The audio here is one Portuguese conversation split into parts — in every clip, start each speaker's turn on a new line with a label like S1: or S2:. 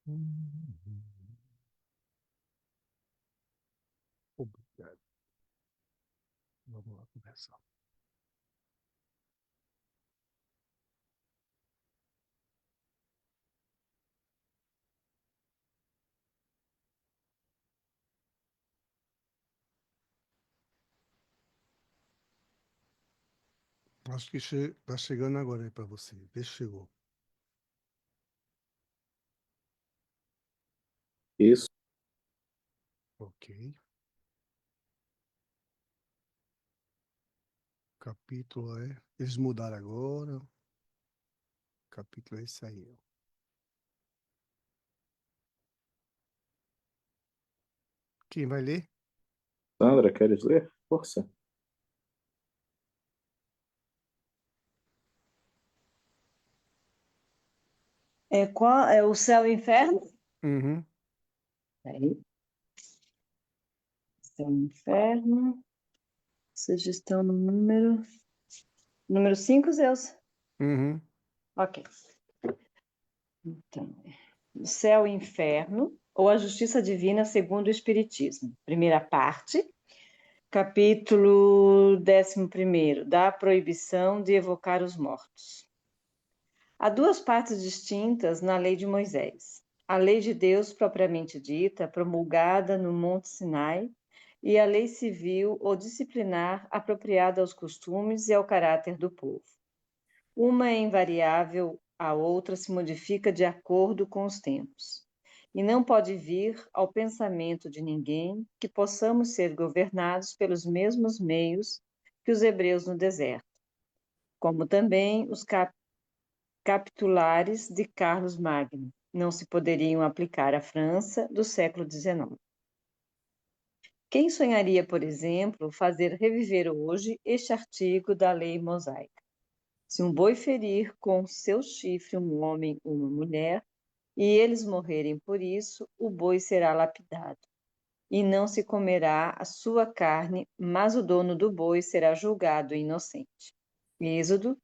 S1: Uhum. Obrigado. Vamos lá conversar. Acho que tá chegando agora aí para você. Vê se chegou.
S2: Isso.
S1: Ok. Capítulo é. Eles mudaram agora. Capítulo é esse aí, ó. Quem vai ler?
S2: Sandra, queres ler? Força.
S3: Qual é o céu e o inferno?
S1: Uhum.
S3: Aí, céu e inferno. Vocês estão no número 5, Zeus?
S1: Uhum.
S3: Ok. Então, o céu e inferno, ou a justiça divina segundo o Espiritismo. Primeira parte, capítulo 11º, da proibição de evocar os mortos. Há duas partes distintas na lei de Moisés. A lei de Deus propriamente dita, promulgada no Monte Sinai, e a lei civil ou disciplinar apropriada aos costumes e ao caráter do povo. Uma é invariável, a outra se modifica de acordo com os tempos. E não pode vir ao pensamento de ninguém que possamos ser governados pelos mesmos meios que os hebreus no deserto, como também os capitulares de Carlos Magno não se poderiam aplicar à França do século XIX. Quem sonharia, por exemplo, fazer reviver hoje este artigo da lei mosaica? Se um boi ferir com seu chifre um homem ou uma mulher, e eles morrerem por isso, o boi será lapidado, e não se comerá a sua carne, mas o dono do boi será julgado inocente. Êxodo,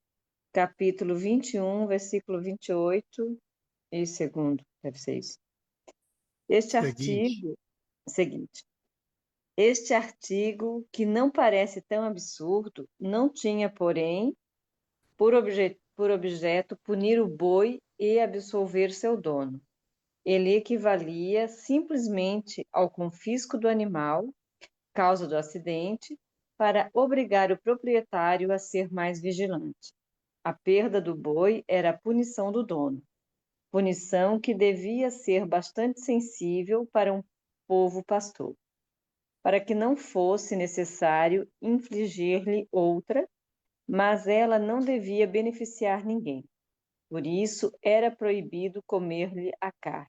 S3: capítulo 21, versículo 28 e segundo, deve ser isso.
S1: Seguinte.
S3: Seguinte, este artigo, que não parece tão absurdo, não tinha, porém, por objeto punir o boi e absolver seu dono. Ele equivalia simplesmente ao confisco do animal, causa do acidente, para obrigar o proprietário a ser mais vigilante. A perda do boi era a punição do dono, punição que devia ser bastante sensível para um povo pastor, para que não fosse necessário infligir-lhe outra, mas ela não devia beneficiar ninguém. Por isso, era proibido comer-lhe a carne.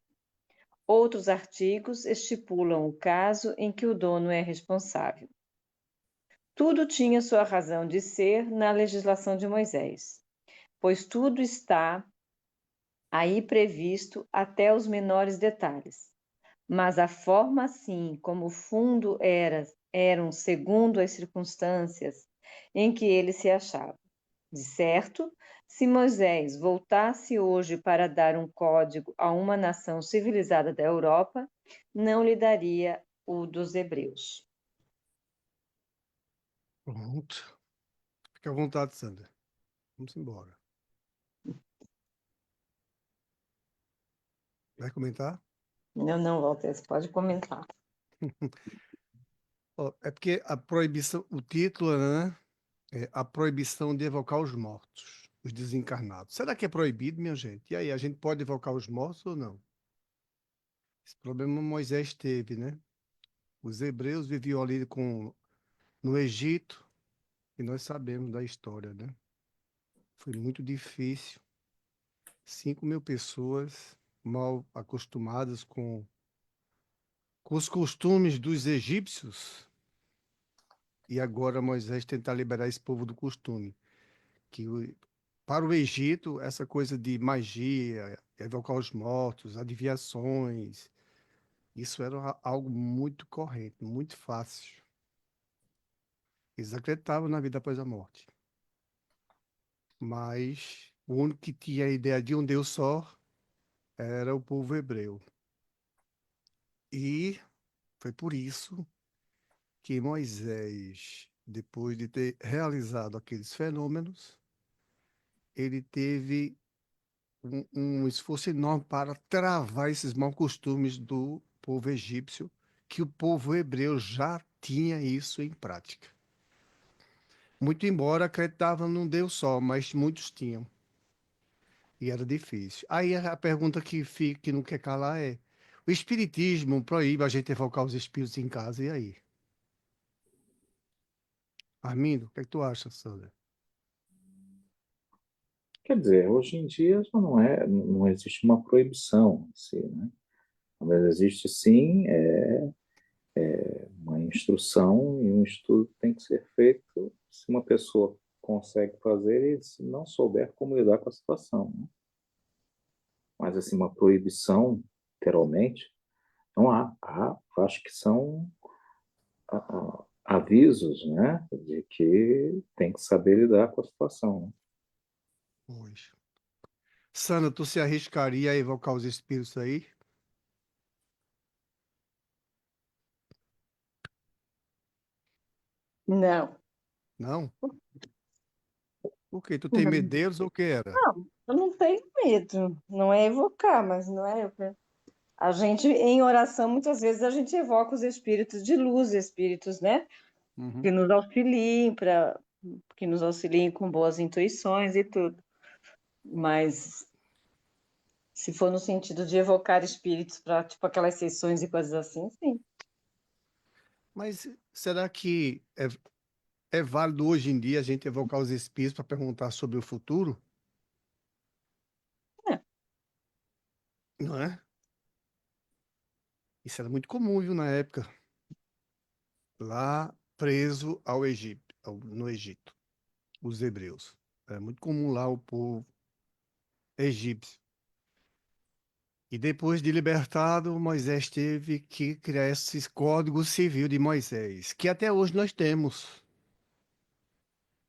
S3: Outros artigos estipulam o caso em que o dono é responsável. Tudo tinha sua razão de ser na legislação de Moisés, pois tudo está aí previsto até os menores detalhes. Mas a forma assim como o fundo eram segundo as circunstâncias em que ele se achava. De certo, se Moisés voltasse hoje para dar um código a uma nação civilizada da Europa, não lhe daria o dos hebreus.
S1: Pronto. Fica à vontade, Sandra. Vamos embora. Vai comentar?
S3: Não, Walter, você pode comentar.
S1: Ó, é porque a proibição, o título, né? É a proibição de evocar os mortos, os desencarnados. Será que é proibido, minha gente? E aí, a gente pode evocar os mortos ou não? Esse problema Moisés teve, né? Os hebreus viviam ali no Egito, e nós sabemos da história, né? Foi muito difícil. 5.000 pessoas mal acostumadas com os costumes dos egípcios, e agora Moisés tentar liberar esse povo do costume. Que para o Egito, essa coisa de magia, evocar os mortos, adivinhações, isso era algo muito corrente, muito fácil. Eles acreditavam na vida após a morte. Mas o único que tinha a ideia de um Deus só era o povo hebreu. E foi por isso que Moisés, depois de ter realizado aqueles fenômenos, ele teve um esforço enorme para travar esses maus costumes do povo egípcio, que o povo hebreu já tinha isso em prática. Muito embora acreditavam num Deus só, mas muitos tinham. E era difícil. Aí a pergunta que fica, que não quer calar é: o espiritismo proíbe a gente evocar os espíritos em casa, e aí? Armindo, o que é que tu acha, Sandra?
S2: Quer dizer, hoje em dia já não existe uma proibição, assim, né? Mas existe sim uma instrução e um estudo que tem que ser feito se uma pessoa consegue fazer e se não souber como lidar com a situação, né? Mas assim, uma proibição, literalmente, não há. Acho que são avisos, né, de que tem que saber lidar com a situação, né?
S1: Hoje. Sandra, tu se arriscaria a evocar os espíritos aí?
S3: Não.
S1: Não? Por quê? Tu tem medo deles ou o que era?
S3: Não, eu não tenho medo. Não é evocar, mas não é. A gente, em oração, muitas vezes a gente evoca os espíritos de luz, espíritos, né?
S1: Uhum.
S3: Que nos auxiliem que nos auxiliem com boas intuições e tudo. Mas se for no sentido de evocar espíritos para, tipo, aquelas sessões e coisas assim, sim.
S1: Mas será que é válido hoje em dia a gente evocar os espíritos para perguntar sobre o futuro?
S3: É.
S1: Não é? Isso era muito comum, viu, na época, lá preso ao Egito, no Egito, os hebreus. Era muito comum lá o povo egípcio. E depois de libertado, Moisés teve que criar esse Código Civil de Moisés, que até hoje nós temos.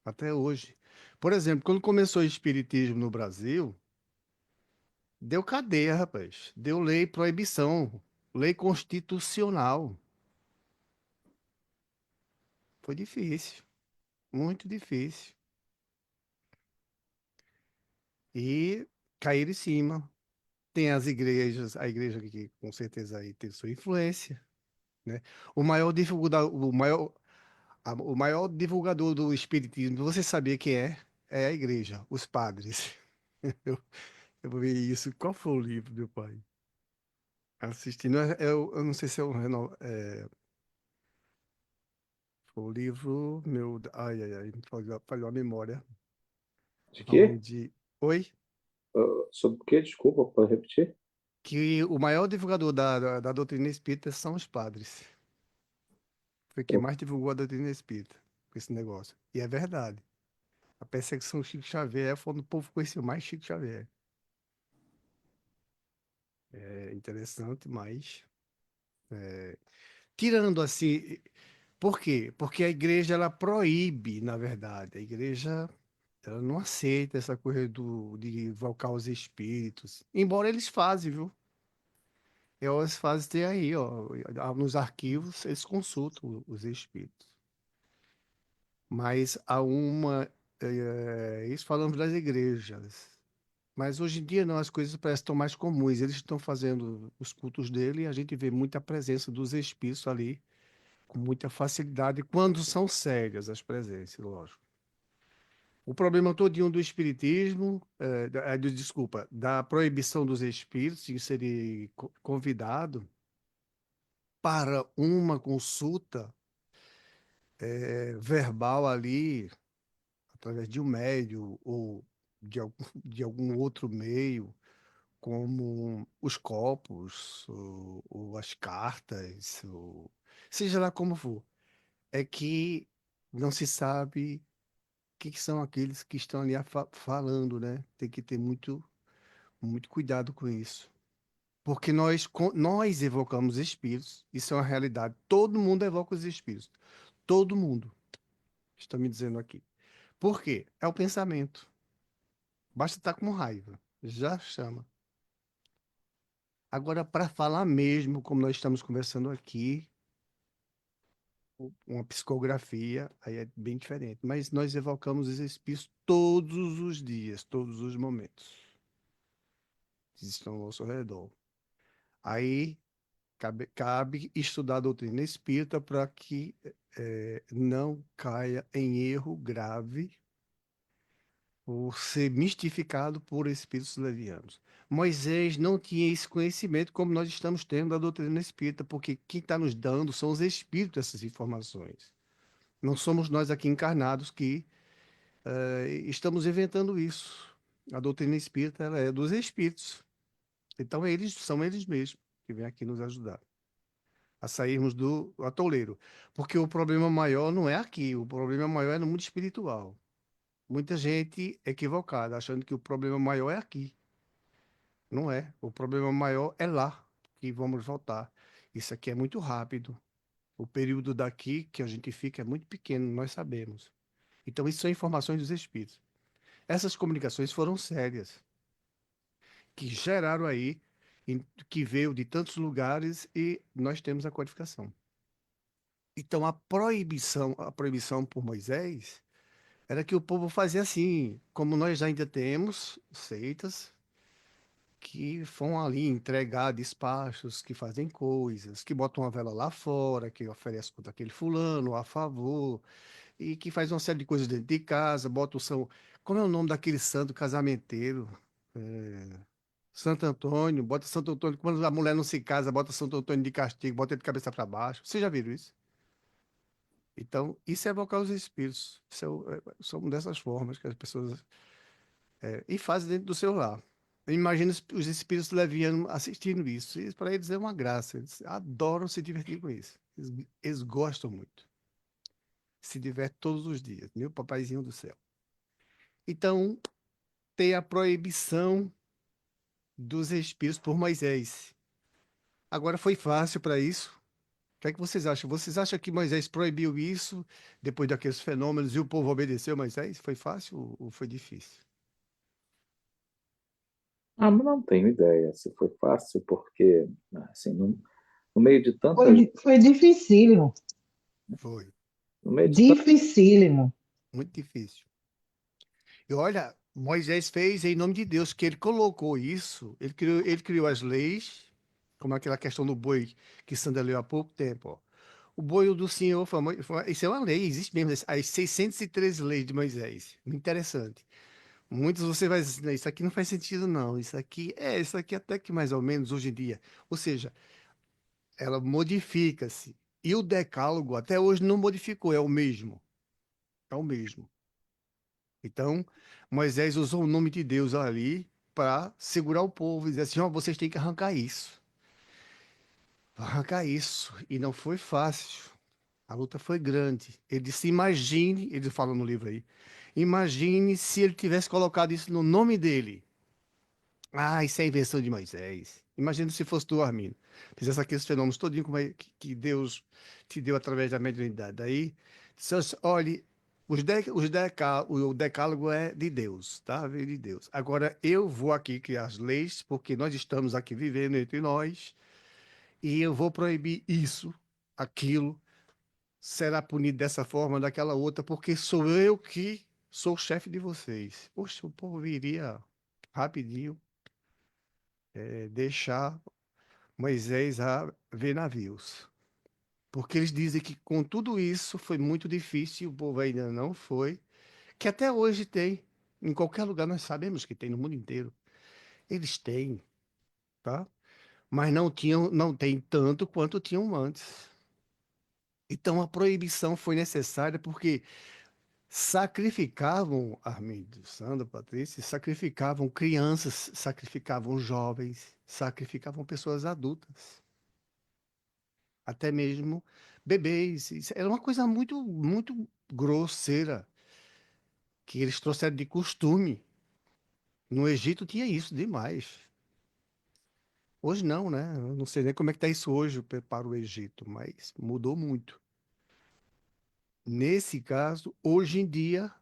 S1: Até hoje. Por exemplo, quando começou o Espiritismo no Brasil, deu cadeia, rapaz. Deu lei proibição, lei constitucional. Foi difícil, muito difícil. E caíram em cima. Tem as igrejas, a igreja que com certeza aí tem sua influência, né? O maior divulgador do espiritismo, você sabia que é? É a igreja, os padres. Eu, eu vou ver isso. Qual foi o livro, meu pai? Assistindo, eu não sei se é foi o livro meu, ai, ai, ai, falhou a memória,
S2: De quê?
S1: aonde, oi?
S2: Sobre o quê? Desculpa, pode repetir?
S1: Que o maior divulgador da doutrina espírita são os padres. Foi quem mais divulgou a doutrina espírita, com esse negócio. E é verdade. A perseguição Chico Xavier foi quando o povo conheceu mais Chico Xavier. É interessante, mas tirando assim, por quê? Porque a igreja ela proíbe, na verdade. A igreja ela não aceita essa coisa de invocar os espíritos. Embora eles fazem, viu? Eles fazem tem aí, ó. Nos arquivos eles consultam os espíritos. Mas há isso falando das igrejas. Mas hoje em dia não, as coisas parecem tão mais comuns. Eles estão fazendo os cultos dele e a gente vê muita presença dos espíritos ali, com muita facilidade, quando são sérias as presenças, lógico. O problema todinho do espiritismo, desculpa, da proibição dos espíritos de serem convidado para uma consulta verbal ali, através de um médium ou de algum outro meio, como os copos, ou as cartas, seja lá como for, é que não se sabe que são aqueles que estão ali falando, né? Tem que ter muito cuidado com isso. Porque nós evocamos espíritos, isso é uma realidade. Todo mundo evoca os espíritos. Todo mundo. Estão me dizendo aqui. Por quê? É o pensamento. Basta estar com raiva. Já chama. Agora, para falar mesmo, como nós estamos conversando aqui, uma psicografia, aí é bem diferente. Mas nós evocamos os espíritos todos os dias, todos os momentos que estão ao nosso redor. Aí cabe estudar a doutrina espírita para que não caia em erro grave por ser mistificado por espíritos levianos. Moisés não tinha esse conhecimento como nós estamos tendo da doutrina espírita, porque quem está nos dando são os espíritos essas informações. Não somos nós aqui encarnados que estamos inventando isso. A doutrina espírita ela é dos espíritos. Então eles são eles mesmos que vêm aqui nos ajudar a sairmos do atoleiro. Porque o problema maior não é aqui, o problema maior é no mundo espiritual. Muita gente equivocada, achando que o problema maior é aqui. Não é. O problema maior é lá, que vamos voltar. Isso aqui é muito rápido. O período daqui que a gente fica é muito pequeno, nós sabemos. Então, isso são informações dos espíritos. Essas comunicações foram sérias, que geraram aí, que veio de tantos lugares e nós temos a codificação. Então, a proibição por Moisés era que o povo fazia assim, como nós ainda temos seitas que vão ali entregar despachos, que fazem coisas, que botam uma vela lá fora, que oferece contra aquele fulano, a favor, e que faz uma série de coisas dentro de casa, bota o São... Como é o nome daquele santo casamenteiro? É, Santo Antônio, bota Santo Antônio, quando a mulher não se casa, bota Santo Antônio de castigo, bota ele de cabeça para baixo. Vocês já viram isso? Então, isso é evocar os espíritos. Isso são dessas formas que as pessoas e fazem dentro do seu lar. Imagina os espíritos levianos assistindo isso. Isso para eles é uma graça. Eles adoram se divertir com isso. Eles gostam muito. Se diverte todos os dias. Meu papaizinho do céu. Então, tem a proibição dos espíritos por Moisés. Agora, foi fácil para isso? O que é que vocês acham? Vocês acham que Moisés proibiu isso depois daqueles fenômenos e o povo obedeceu Moisés? Foi fácil ou foi difícil?
S2: Ah, mas não tenho ideia se foi fácil, porque, assim, no meio de tanta,
S4: Foi dificílimo,
S1: Foi.
S2: no meio de tanta,
S4: dificílimo.
S1: Muito difícil. E olha, Moisés fez em nome de Deus, que ele colocou isso, ele criou as leis, como aquela questão do boi que Sandra leu há pouco tempo. Ó. O boi do Senhor, isso é uma lei, existe mesmo, as 613 leis de Moisés. Muito interessante. Muitos você vai dizer, isso aqui não faz sentido, não. Isso aqui até que mais ou menos hoje em dia. Ou seja, ela modifica-se. E o decálogo até hoje não modificou, é o mesmo. É o mesmo. Então, Moisés usou o nome de Deus ali para segurar o povo e dizer assim: ó, vocês têm que arrancar isso. Arrancar isso. E não foi fácil. A luta foi grande. Ele disse: imagine, ele fala no livro aí, imagine se ele tivesse colocado isso no nome dele. Ah, isso é invenção de Moisés. Imagina se fosse tu, Armindo. Fizesse aqueles fenômenos todinho que Deus te deu através da mediunidade. Daí, olhe, o decálogo é de Deus, tá? Veio de Deus. Agora, eu vou aqui criar as leis, porque nós estamos aqui vivendo entre nós, e eu vou proibir isso, aquilo, será punido dessa forma, daquela outra, porque sou eu que sou o chefe de vocês. Poxa, o povo viria rapidinho deixar Moisés a ver navios. Porque eles dizem que com tudo isso foi muito difícil, o povo ainda não foi, que até hoje tem, em qualquer lugar nós sabemos que tem no mundo inteiro. Eles têm, tá? Mas não tem tanto quanto tinham antes. Então a proibição foi necessária porque sacrificavam, Armindo, Sandra, Patrícia, sacrificavam crianças, sacrificavam jovens, sacrificavam pessoas adultas. Até mesmo bebês. Isso era uma coisa muito, muito grosseira que eles trouxeram de costume. No Egito tinha isso demais. Hoje não, né? Eu não sei nem como é que está isso hoje para o Egito, mas mudou muito. Nesse caso, hoje em dia,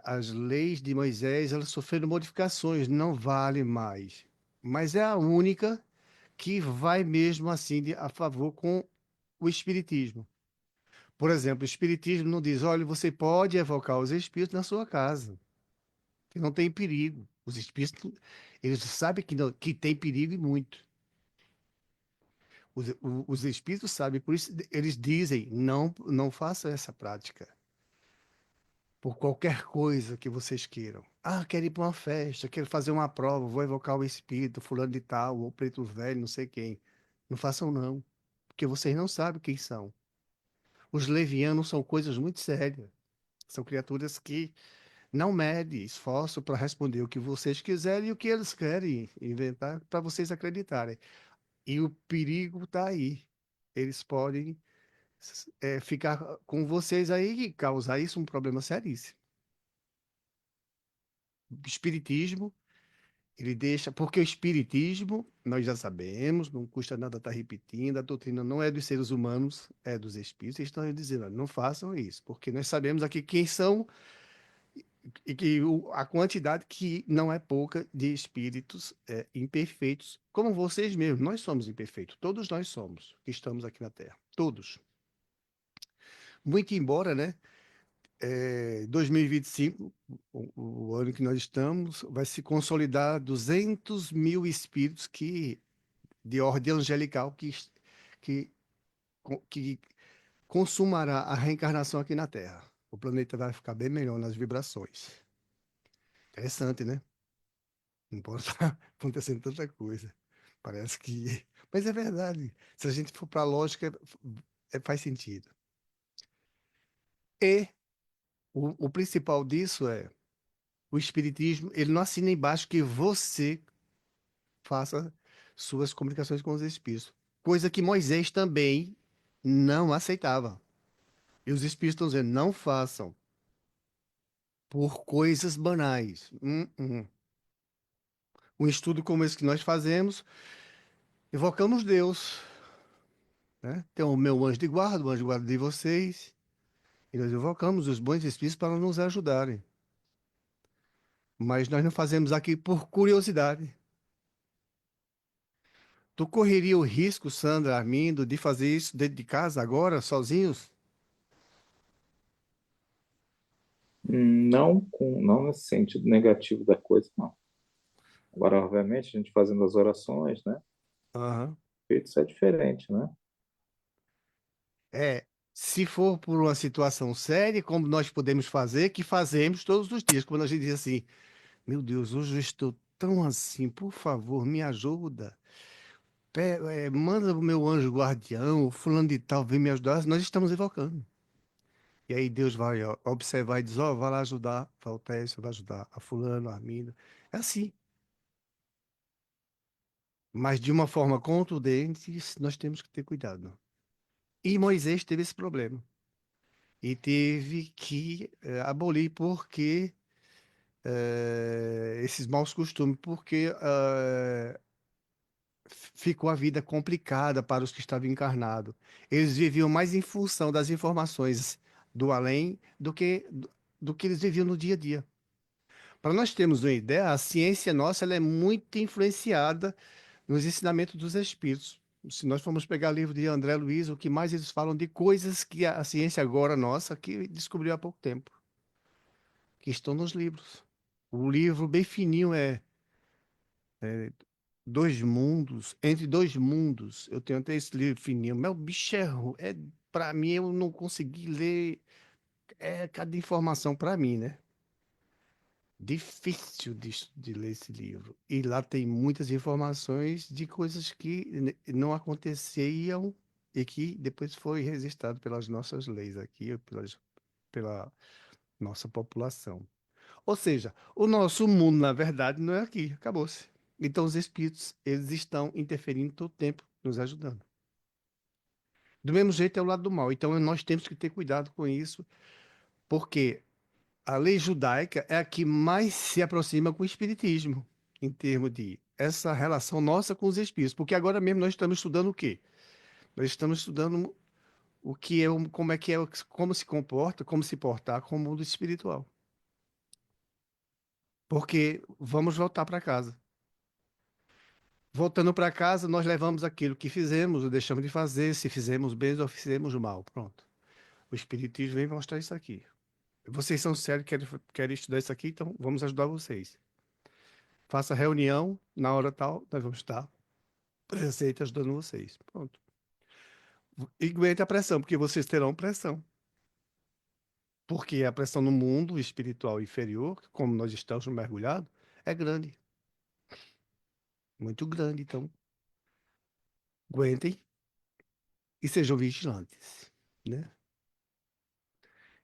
S1: as leis de Moisés, elas sofreram modificações, não vale mais. mas é a única que vai mesmo assim a favor com o espiritismo. Por exemplo, o espiritismo não diz, olha, você pode evocar os espíritos na sua casa, que não tem perigo. Os espíritos, eles sabem que tem perigo e muito. Os espíritos sabem, por isso eles dizem, não faça essa prática. Por qualquer coisa que vocês queiram. Ah, quero ir para uma festa, quero fazer uma prova, vou evocar o espírito, fulano de tal, ou preto velho, não sei quem. Não façam não, porque vocês não sabem quem são. Os levianos são coisas muito sérias. São criaturas que não medem esforço para responder o que vocês quiserem e o que eles querem inventar para vocês acreditarem. E o perigo está aí. Eles podem ficar com vocês aí e causar isso um problema seríssimo. O espiritismo, ele deixa, porque o espiritismo, nós já sabemos, não custa nada estar repetindo, a doutrina não é dos seres humanos, é dos espíritos. Eles estão dizendo, "Olha, não façam isso, porque nós sabemos aqui quem são e que a quantidade que não é pouca de espíritos imperfeitos, como vocês mesmos. Nós somos imperfeitos, todos nós somos, que estamos aqui na Terra, todos. Muito embora, né? 2025, o ano que nós estamos, vai se consolidar 200 mil espíritos de ordem angelical que, que consumará a reencarnação aqui na Terra. O planeta vai ficar bem melhor nas vibrações. Interessante, né? Não pode estar acontecendo tanta coisa. Parece que. Mas é verdade. Se a gente for para a lógica, faz sentido. E o principal disso é o Espiritismo, ele não assina embaixo que você faça suas comunicações com os Espíritos. Coisa que Moisés também não aceitava. E os Espíritos estão dizendo, não façam por coisas banais. Um estudo como esse que nós fazemos, evocamos Deus, né? Tem o meu anjo de guarda, o anjo de guarda de vocês, e nós evocamos os bons Espíritos para nos ajudarem. Mas nós não fazemos aqui por curiosidade. Tu correria o risco, Sandra, Armindo, de fazer isso dentro de casa agora, sozinhos?
S2: Não nesse sentido negativo da coisa, não. Agora, obviamente, a gente fazendo as orações, né?
S1: Aham.
S2: Isso é diferente, né?
S1: É, se for por uma situação séria, como nós podemos fazer, que fazemos todos os dias. Quando a gente diz assim, meu Deus, hoje eu estou tão assim, por favor, me ajuda. Manda o meu anjo guardião, o fulano de tal, vem me ajudar. Nós estamos invocando. E aí Deus vai ó, observar e diz, ó, vai lá ajudar, Valtécio, vai ajudar a fulano, a Arminda. É assim. Mas de uma forma contundente, nós temos que ter cuidado. E Moisés teve esse problema. E teve que abolir porque esses maus costumes, porque ficou a vida complicada para os que estavam encarnados. Eles viviam mais em função das informações do além do que eles viviam no dia a dia. Para nós termos uma ideia, a ciência nossa ela é muito influenciada nos ensinamentos dos espíritos. Se nós formos pegar o livro de André Luiz, o que mais eles falam de coisas que a ciência agora nossa que descobriu há pouco tempo, que estão nos livros. O livro bem fininho Dois Mundos, Entre Dois Mundos. Eu tenho até esse livro fininho. Meu bicho para mim eu não consegui ler cada informação para mim, né? Difícil de ler esse livro. E lá tem muitas informações de coisas que não aconteciam e que depois foi registrado pelas nossas leis aqui, pela nossa população. Ou seja, o nosso mundo, na verdade, não é aqui, acabou-se. Então, os espíritos, eles estão interferindo todo o tempo, nos ajudando. Do mesmo jeito é o lado do mal. Então, nós temos que ter cuidado com isso, porque a lei judaica é a que mais se aproxima com o espiritismo, em termos de essa relação nossa com os espíritos. Porque agora mesmo nós estamos estudando o quê? Nós estamos estudando o que é, como é que é, como se comporta, como se portar com o mundo espiritual. Porque vamos voltar para casa. Voltando para casa, nós levamos aquilo que fizemos ou deixamos de fazer, se fizemos bem ou fizemos mal. Pronto. O Espiritismo vem mostrar isso aqui. Vocês são sérios, querem estudar isso aqui, então vamos ajudar vocês. Faça reunião, na hora tal, nós vamos estar presentes ajudando vocês. Pronto. E aguente a pressão, porque vocês terão pressão. Porque a pressão no mundo espiritual inferior, como nós estamos mergulhados, é grande. Muito grande. Então, aguentem e sejam vigilantes, né?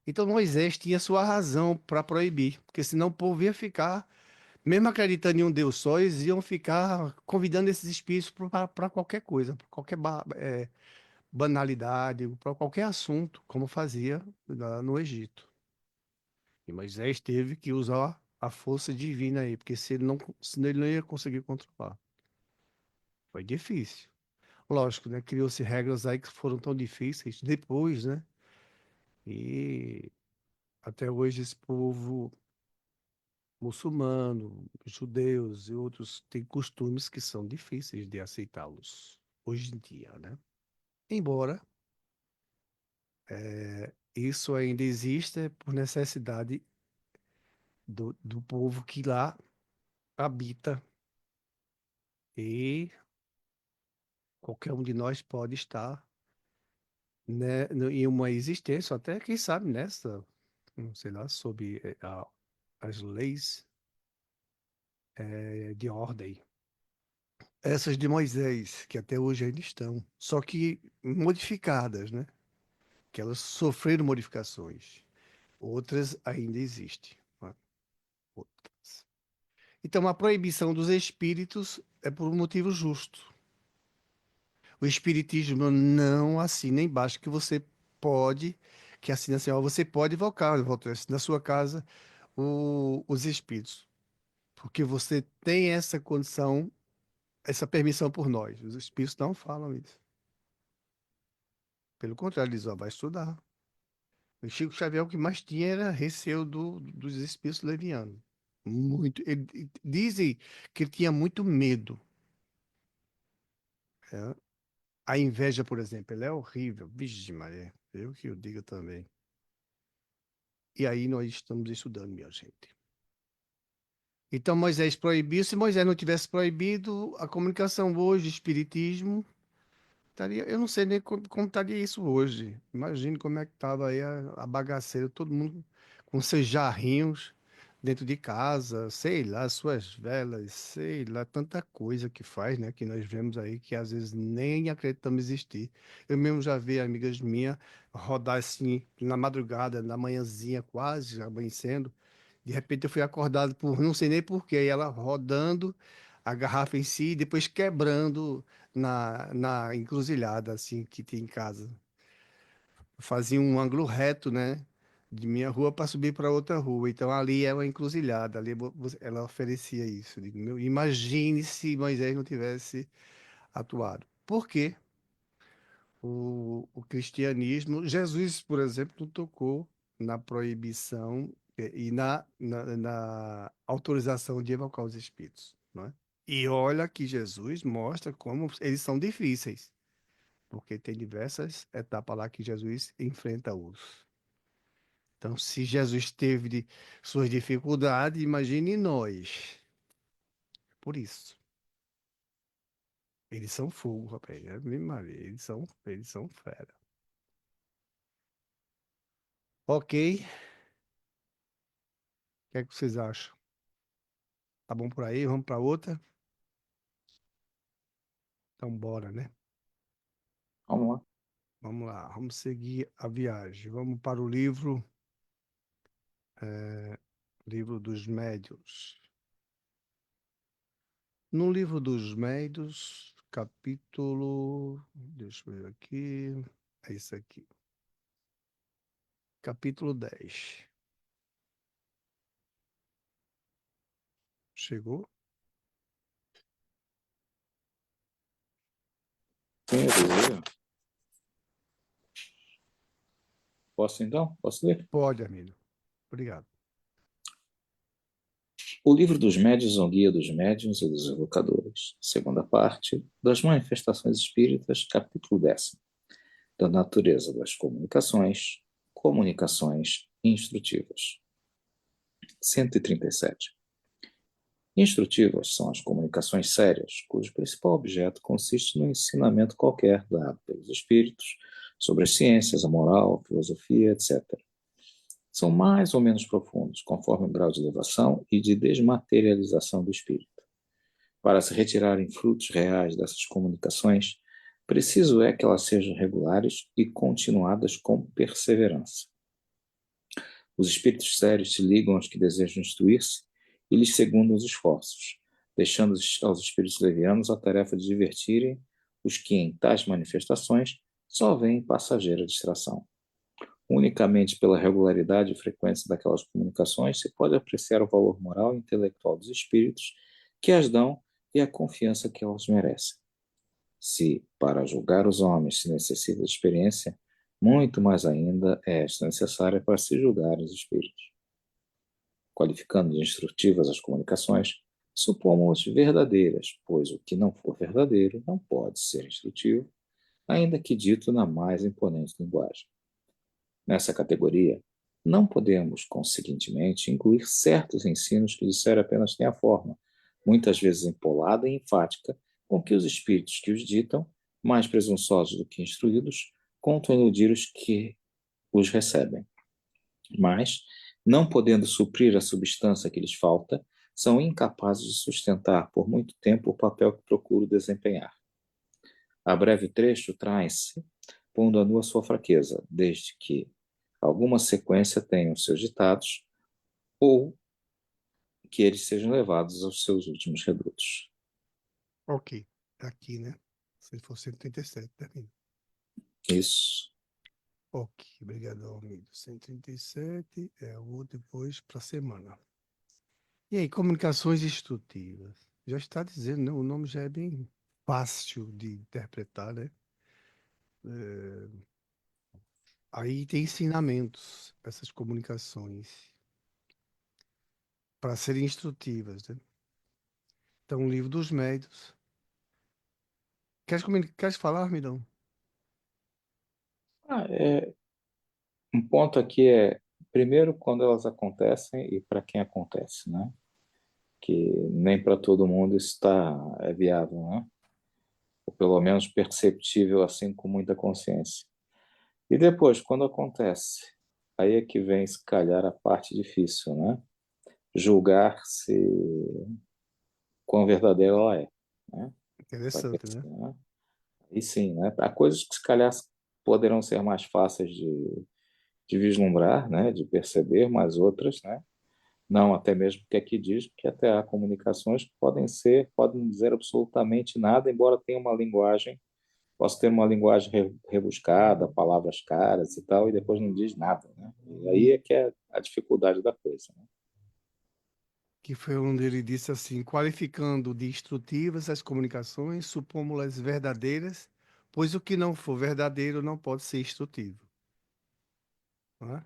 S1: Então Moisés tinha sua razão para proibir, porque senão o povo ia ficar, mesmo acreditando em um Deus só, eles iam ficar convidando esses espíritos para qualquer coisa, para qualquer banalidade, para qualquer assunto, como fazia lá no Egito. E Moisés teve que usar a força divina aí, porque se ele não, senão ele não ia conseguir controlar. Foi difícil. Lógico, né? Criou-se regras aí que foram tão difíceis depois, né? E até hoje esse povo muçulmano, judeus e outros têm costumes que são difíceis de aceitá-los hoje em dia, né? Embora isso ainda exista por necessidade do povo que lá habita e qualquer um de nós pode estar, né, em uma existência, até quem sabe nessa, sei lá, sob as leis de ordem. Essas de Moisés, que até hoje ainda estão, só que modificadas, né? Que elas sofreram modificações. Outras ainda existem, né? Outras. Então, a proibição dos espíritos é por um motivo justo. O espiritismo não assina embaixo que você pode, que assina assim, ó, você pode invocar, na sua casa os espíritos, porque você tem essa condição, essa permissão por nós. Os espíritos não falam isso. Pelo contrário, eles ó, vai estudar. O Chico Xavier o que mais tinha era receio dos espíritos levianos. Muito. Dizem que ele tinha muito medo. É. A inveja, por exemplo, ela é horrível. Vixe, Maria. Eu que eu digo também. E aí nós estamos estudando, minha gente. Então Moisés proibiu. Se Moisés não tivesse proibido, a comunicação hoje, o espiritismo, estaria, eu não sei nem como estaria isso hoje. Imagine como é que estava aí a bagaceira, todo mundo com seus jarrinhos dentro de casa, sei lá, suas velas, sei lá, tanta coisa que faz, né, que nós vemos aí que às vezes nem acreditamos existir. Eu mesmo já vi amigas minhas rodar assim na madrugada, na manhãzinha, quase amanhecendo. De repente eu fui acordado por não sei nem por quê, e ela rodando a garrafa em si, e depois quebrando na encruzilhada assim que tem em casa. Fazia um ângulo reto, né? De minha rua para subir para outra rua. Então ali é uma encruzilhada. Ali ela oferecia isso. Digo, imagine se Moisés não tivesse atuado. Por quê? O cristianismo, Jesus, por exemplo, não tocou na proibição e na autorização de evocar os espíritos, não é? E olha que Jesus mostra como eles são difíceis, porque tem diversas etapas lá que Jesus enfrenta-os. Então, se Jesus teve suas dificuldades, imagine nós. Por isso. Eles são fogo, rapaz. É mesmo, Maria. Eles são fera. Ok. O que é que vocês acham? Tá bom por aí? Vamos para outra? Então, bora, né?
S2: Vamos lá.
S1: Vamos lá. Vamos seguir a viagem. Vamos para o livro dos médiuns. No livro dos médiuns, capítulo. Deixa eu ver aqui. É isso aqui. Capítulo 10. Chegou?
S2: Sim, eu vou. Posso então? Posso ler?
S1: Pode, amigo. Obrigado.
S2: O Livro dos Médiuns é um guia dos médiuns e dos evocadores. Segunda parte, das manifestações espíritas, capítulo 10º, da natureza das comunicações, comunicações instrutivas. 137. Instrutivas são as comunicações sérias, cujo principal objeto consiste no ensinamento qualquer dado pelos espíritos sobre as ciências, a moral, a filosofia, etc. São mais ou menos profundos, conforme o grau de elevação e de desmaterialização do espírito. Para se retirarem frutos reais dessas comunicações, preciso é que elas sejam regulares e continuadas com perseverança. Os espíritos sérios se ligam aos que desejam instruir-se e lhes secundam os esforços, deixando aos espíritos levianos a tarefa de divertirem os que, em tais manifestações, só veem passageira distração. Unicamente pela regularidade e frequência daquelas comunicações se pode apreciar o valor moral e intelectual dos espíritos que as dão e a confiança que elas merecem. Se, para julgar os homens, se necessita de experiência, muito mais ainda é esta necessária para se julgar os espíritos. Qualificando de instrutivas as comunicações, supomos verdadeiras, pois o que não for verdadeiro não pode ser instrutivo, ainda que dito na mais imponente linguagem. Nessa categoria, não podemos, conseguintemente, incluir certos ensinos que disseram apenas têm a forma, muitas vezes empolada e enfática, com que os espíritos que os ditam, mais presunçosos do que instruídos, contam iludir os que os recebem. Mas, não podendo suprir a substância que lhes falta, são incapazes de sustentar por muito tempo o papel que procuro desempenhar. A breve trecho traz-se, pondo a nu a sua fraqueza, desde que alguma sequência tenham seus ditados ou que eles sejam levados aos seus últimos redutos.
S1: Ok. Aqui, né? Se for 137, termina.
S2: Isso.
S1: Ok, obrigado, amigo. 137 é o depois para a semana. E aí, comunicações instrutivas. Já está dizendo, né? O nome já é bem fácil de interpretar, né? Aí tem ensinamentos, essas comunicações, para serem instrutivas, né? Então, o livro dos médios. Queres falar, Midão?
S2: Um ponto aqui é, primeiro, quando elas acontecem e para quem acontece, né? Que nem para todo mundo é viável, né? Ou pelo menos perceptível assim com muita consciência. E depois, quando acontece, aí é que vem, se calhar, a parte difícil, né? Julgar se quão verdadeira ela é, né?
S1: Interessante, né?
S2: Né? E sim, né? Há coisas que, se calhar, poderão ser mais fáceis de vislumbrar, né? De perceber, mas outras, né? Não, até mesmo porque aqui diz que até há comunicações que podem dizer absolutamente nada, embora tenha uma linguagem, posso ter uma linguagem rebuscada, palavras caras e tal, e depois não diz nada, né? E aí é que é a dificuldade da coisa, né?
S1: Que foi onde ele disse assim, qualificando de instrutivas as comunicações, supomos-las verdadeiras, pois o que não for verdadeiro não pode ser instrutivo. Não é?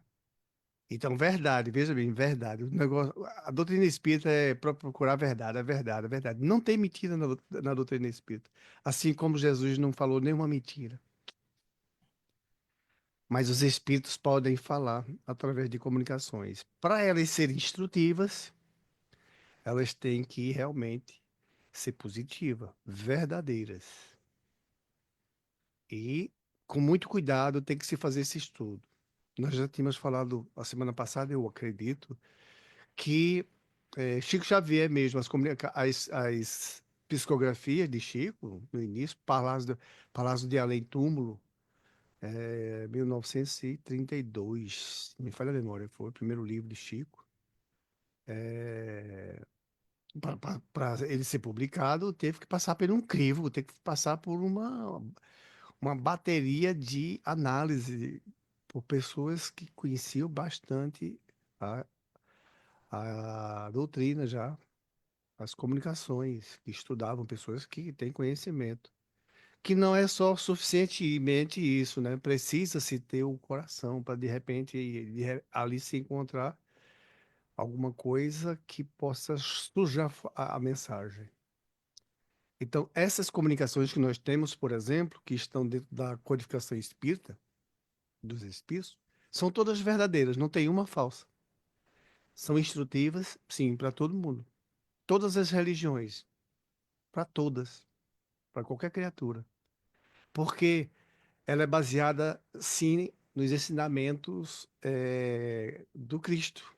S1: Então, verdade, veja bem, verdade. O negócio, a doutrina espírita é para procurar a verdade, a verdade, a verdade. Não tem mentira na doutrina espírita. Assim como Jesus não falou nenhuma mentira. Mas os espíritos podem falar através de comunicações. Para elas serem instrutivas, elas têm que realmente ser positivas, verdadeiras. E com muito cuidado tem que se fazer esse estudo. Nós já tínhamos falado a semana passada, eu acredito, que Chico Xavier mesmo, as psicografias de Chico, no início, Palácio de Além Túmulo, 1932, me falha a memória, foi o primeiro livro de Chico. Para ele ser publicado, teve que passar por um crivo, teve que passar por uma bateria de análise por pessoas que conheciam bastante a, a doutrina já, as comunicações, que estudavam, pessoas que têm conhecimento. Que não é só suficientemente isso, né? Precisa-se ter o coração para, de repente, ali se encontrar alguma coisa que possa sujar a mensagem. Então, essas comunicações que nós temos, por exemplo, que estão dentro da codificação espírita, dos espíritos, são todas verdadeiras, não tem uma falsa. São instrutivas, sim, para todo mundo. Todas as religiões, para todas, para qualquer criatura. Porque ela é baseada, sim, nos ensinamentos do Cristo,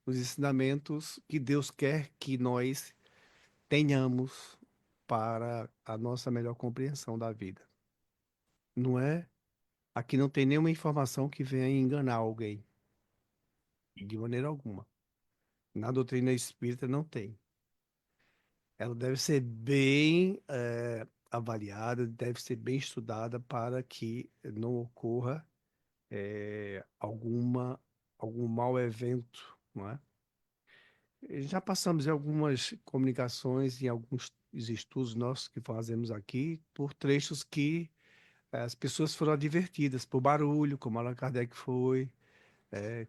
S1: os ensinamentos que Deus quer que nós tenhamos para a nossa melhor compreensão da vida. Não é? Aqui não tem nenhuma informação que venha enganar alguém, de maneira alguma. Na doutrina espírita não tem. Ela deve ser bem avaliada, deve ser bem estudada para que não ocorra algum mau evento, não é? Já passamos em algumas comunicações, em alguns estudos nossos que fazemos aqui, por trechos que as pessoas foram advertidas por barulho, como Allan Kardec foi,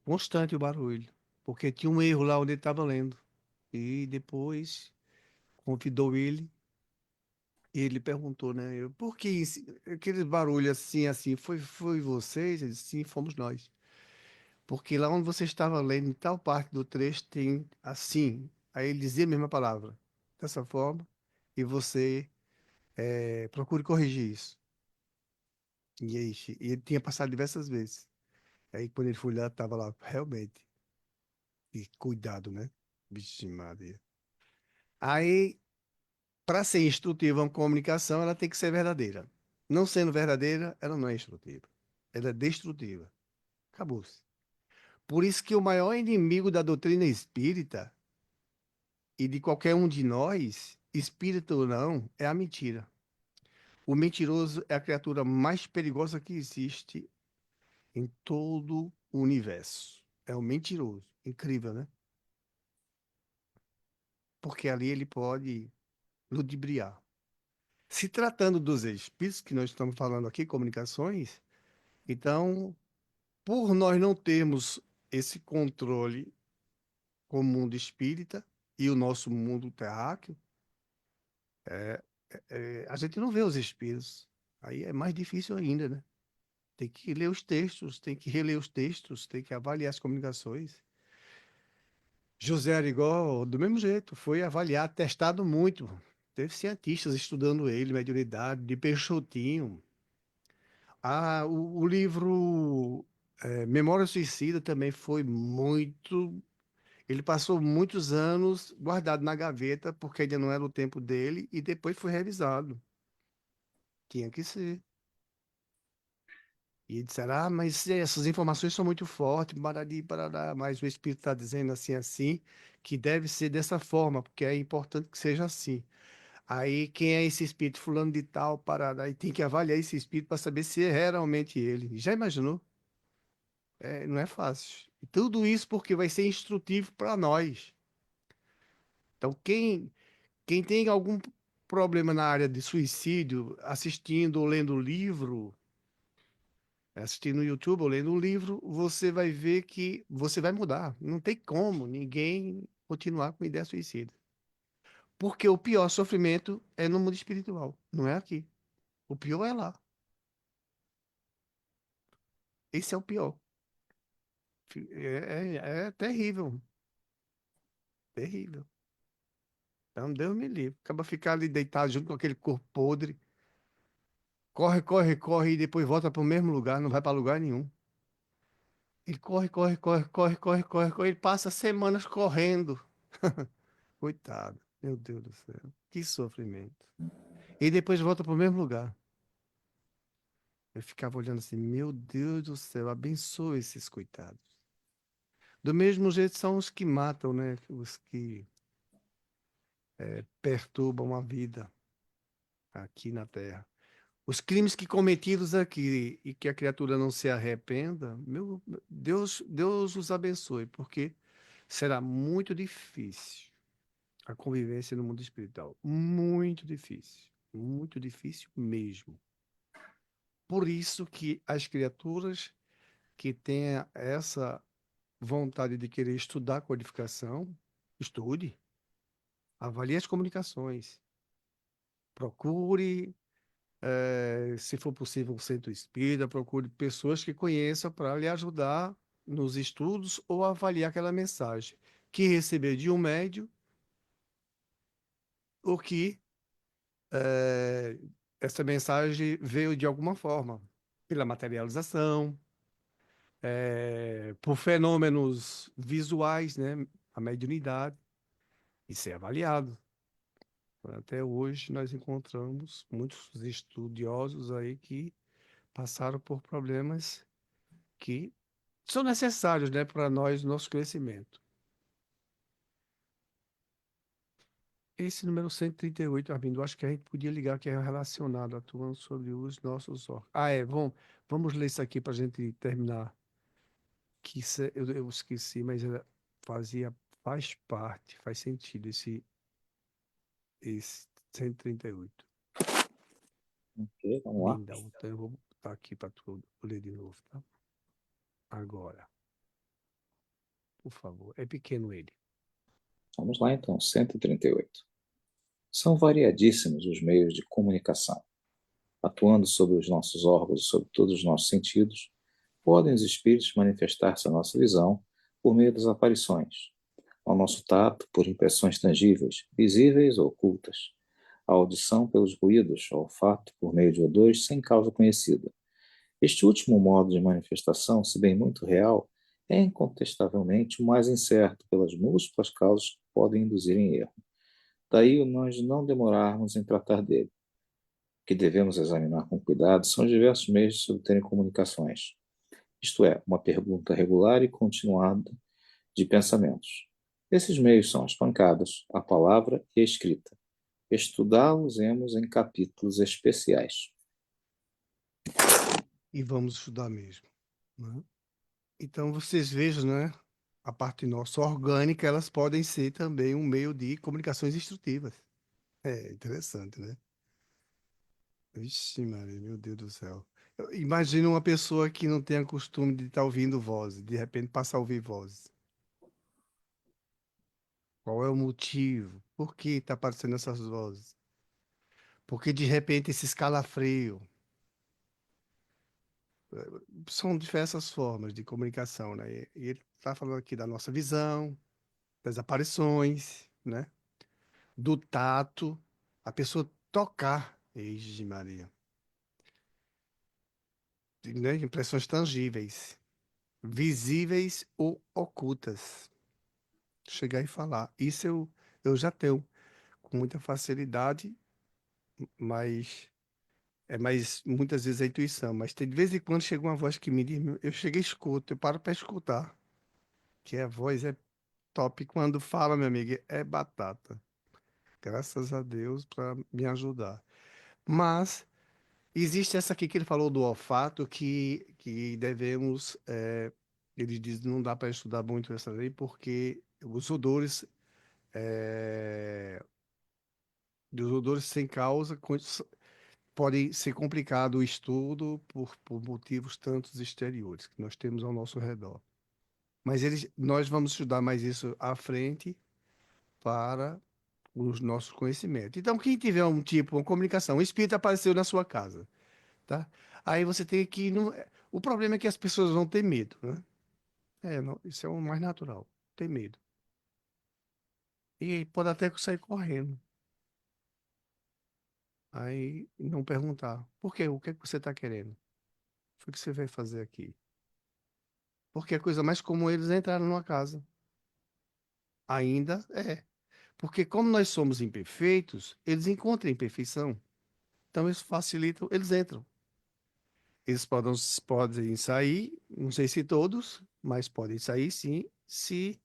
S1: constante o barulho, porque tinha um erro lá onde ele estava lendo. E depois convidou ele, e ele perguntou, né? Por que aquele barulho assim, assim, foi vocês? Ele disse, sim, fomos nós. Porque lá onde você estava lendo, em tal parte do trecho, tem assim. Aí ele dizia a mesma palavra, dessa forma, e você procure corrigir isso. E ele tinha passado diversas vezes. Aí quando ele foi lá, estava lá, realmente. E cuidado, né? Vixe Maria. Aí, para ser instrutiva uma comunicação, ela tem que ser verdadeira. Não sendo verdadeira, ela não é instrutiva. Ela é destrutiva. Acabou-se. Por isso que o maior inimigo da doutrina espírita e de qualquer um de nós, espírita ou não, é a mentira. O mentiroso é a criatura mais perigosa que existe em todo o universo. É o mentiroso. Incrível, né? Porque ali ele pode ludibriar. Se tratando dos espíritos que nós estamos falando aqui, comunicações, então, por nós não termos esse controle com o mundo espírita e o nosso mundo terráqueo, a gente não vê os espíritos. Aí é mais difícil ainda, né? Tem que ler os textos, tem que reler os textos, tem que avaliar as comunicações. José Arigó, do mesmo jeito, foi avaliado, testado muito. Teve cientistas estudando ele, mediunidade, de Peixotinho. O livro Memória Suicida também foi muito. Ele passou muitos anos guardado na gaveta, porque ainda não era o tempo dele, e depois foi revisado. Tinha que ser. E disseram, mas essas informações são muito fortes, barari, barará, mas o Espírito está dizendo assim, assim, que deve ser dessa forma, porque é importante que seja assim. Aí, quem é esse Espírito? Fulano de tal, parará, e tem que avaliar esse Espírito para saber se é realmente ele. Já imaginou? Não é fácil. E tudo isso porque vai ser instrutivo para nós. Então, quem tem algum problema na área de suicídio, assistindo ou lendo livro, assistindo no YouTube ou lendo um livro, você vai ver que você vai mudar. Não tem como ninguém continuar com ideia suicida. Porque o pior sofrimento é no mundo espiritual, não é aqui. O pior é lá. Esse é o pior. É terrível, terrível. Então, Deus me livre. Acaba ficar ali deitado junto com aquele corpo podre. Corre, corre, corre e depois volta para o mesmo lugar, não vai para lugar nenhum. Ele corre, corre, corre, corre, corre, corre, corre. Ele passa semanas correndo. Coitado. Meu Deus do céu. Que sofrimento. E depois volta para o mesmo lugar. Eu ficava olhando assim, meu Deus do céu, abençoa esses coitados. Do mesmo jeito são os que matam, né? Os que perturbam a vida aqui na Terra. Os crimes que cometidos aqui e que a criatura não se arrependa, meu Deus os abençoe, porque será muito difícil a convivência no mundo espiritual. Muito difícil mesmo. Por isso que as criaturas que têm essa vontade de querer estudar codificação, estude, avalie as comunicações, procure, se for possível, um centro espírita, procure pessoas que conheçam para lhe ajudar nos estudos ou avaliar aquela mensagem que recebeu de um médium ou que essa mensagem veio de alguma forma, pela materialização, por fenômenos visuais, né? A mediunidade, isso é avaliado. Até hoje nós encontramos muitos estudiosos aí que passaram por problemas que são necessários, né, para nós, nosso conhecimento. Esse número 138, Armindo, acho que a gente podia ligar que é relacionado, atuando sobre os nossos órgãos. Vamos ler isso aqui para a gente terminar. Eu esqueci, mas faz parte, faz sentido esse 138.
S2: Ok, vamos lá.
S1: Lindão. Então eu vou botar aqui para tu ler de novo, tá? Agora, por favor. É pequeno ele.
S2: Vamos lá então, 138. São variadíssimos os meios de comunicação. Atuando sobre os nossos órgãos e sobre todos os nossos sentidos, podem os espíritos manifestar-se à nossa visão por meio das aparições, ao nosso tato por impressões tangíveis, visíveis ou ocultas, à audição pelos ruídos, ao olfato por meio de odores sem causa conhecida. Este último modo de manifestação, se bem muito real, é incontestavelmente o mais incerto pelas múltiplas causas que podem induzir em erro. Daí nós não demorarmos em tratar dele. O que devemos examinar com cuidado são os diversos meios de se obterem comunicações, isto é, uma pergunta regular e continuada de pensamentos. Esses meios são as pancadas, a palavra e a escrita. Estudá-los-emos em capítulos especiais.
S1: E vamos estudar mesmo, né? Então vocês vejam, né? A parte nossa orgânica, elas podem ser também um meio de comunicações instrutivas. É interessante, né? Vixe, Maria, meu Deus do céu. Imagina uma pessoa que não tenha costume de estar ouvindo vozes, de repente passa a ouvir vozes. Qual é o motivo? Por que está aparecendo essas vozes? Porque de repente esse escalafrio. São diversas formas de comunicação, né? E ele está falando aqui da nossa visão, das aparições, né? Do tato, a pessoa tocar, Ixi Maria, né? Impressões tangíveis, visíveis ou ocultas. Chegar e falar. Eu já tenho com muita facilidade, mas mais muitas vezes a intuição. Mas tem de vez em quando chega uma voz que me diz, eu chego e escuto, eu paro para escutar, que a voz é top. Quando fala, meu amigo, é batata. Graças a Deus para me ajudar. Mas existe essa aqui que ele falou do olfato, que devemos. Ele diz que não dá para estudar muito essa lei, porque é, os odores sem causa podem ser complicado o estudo por motivos tantos exteriores que nós temos ao nosso redor. Mas nós vamos estudar mais isso à frente para os nossos conhecimentos. Então, quem tiver um tipo, uma comunicação, um espírito apareceu na sua casa, tá? Aí você tem que. O problema é que as pessoas vão ter medo, né? Isso é o mais natural, ter medo. E pode até sair correndo. Aí não perguntar, por quê? O que é que você está querendo? O que você veio fazer aqui? Porque a coisa mais comum é eles entrarem numa casa. Ainda é. Porque como nós somos imperfeitos, eles encontram imperfeição. Então eles facilitam, eles entram. Eles podem sair, não sei se todos, mas podem sair sim, se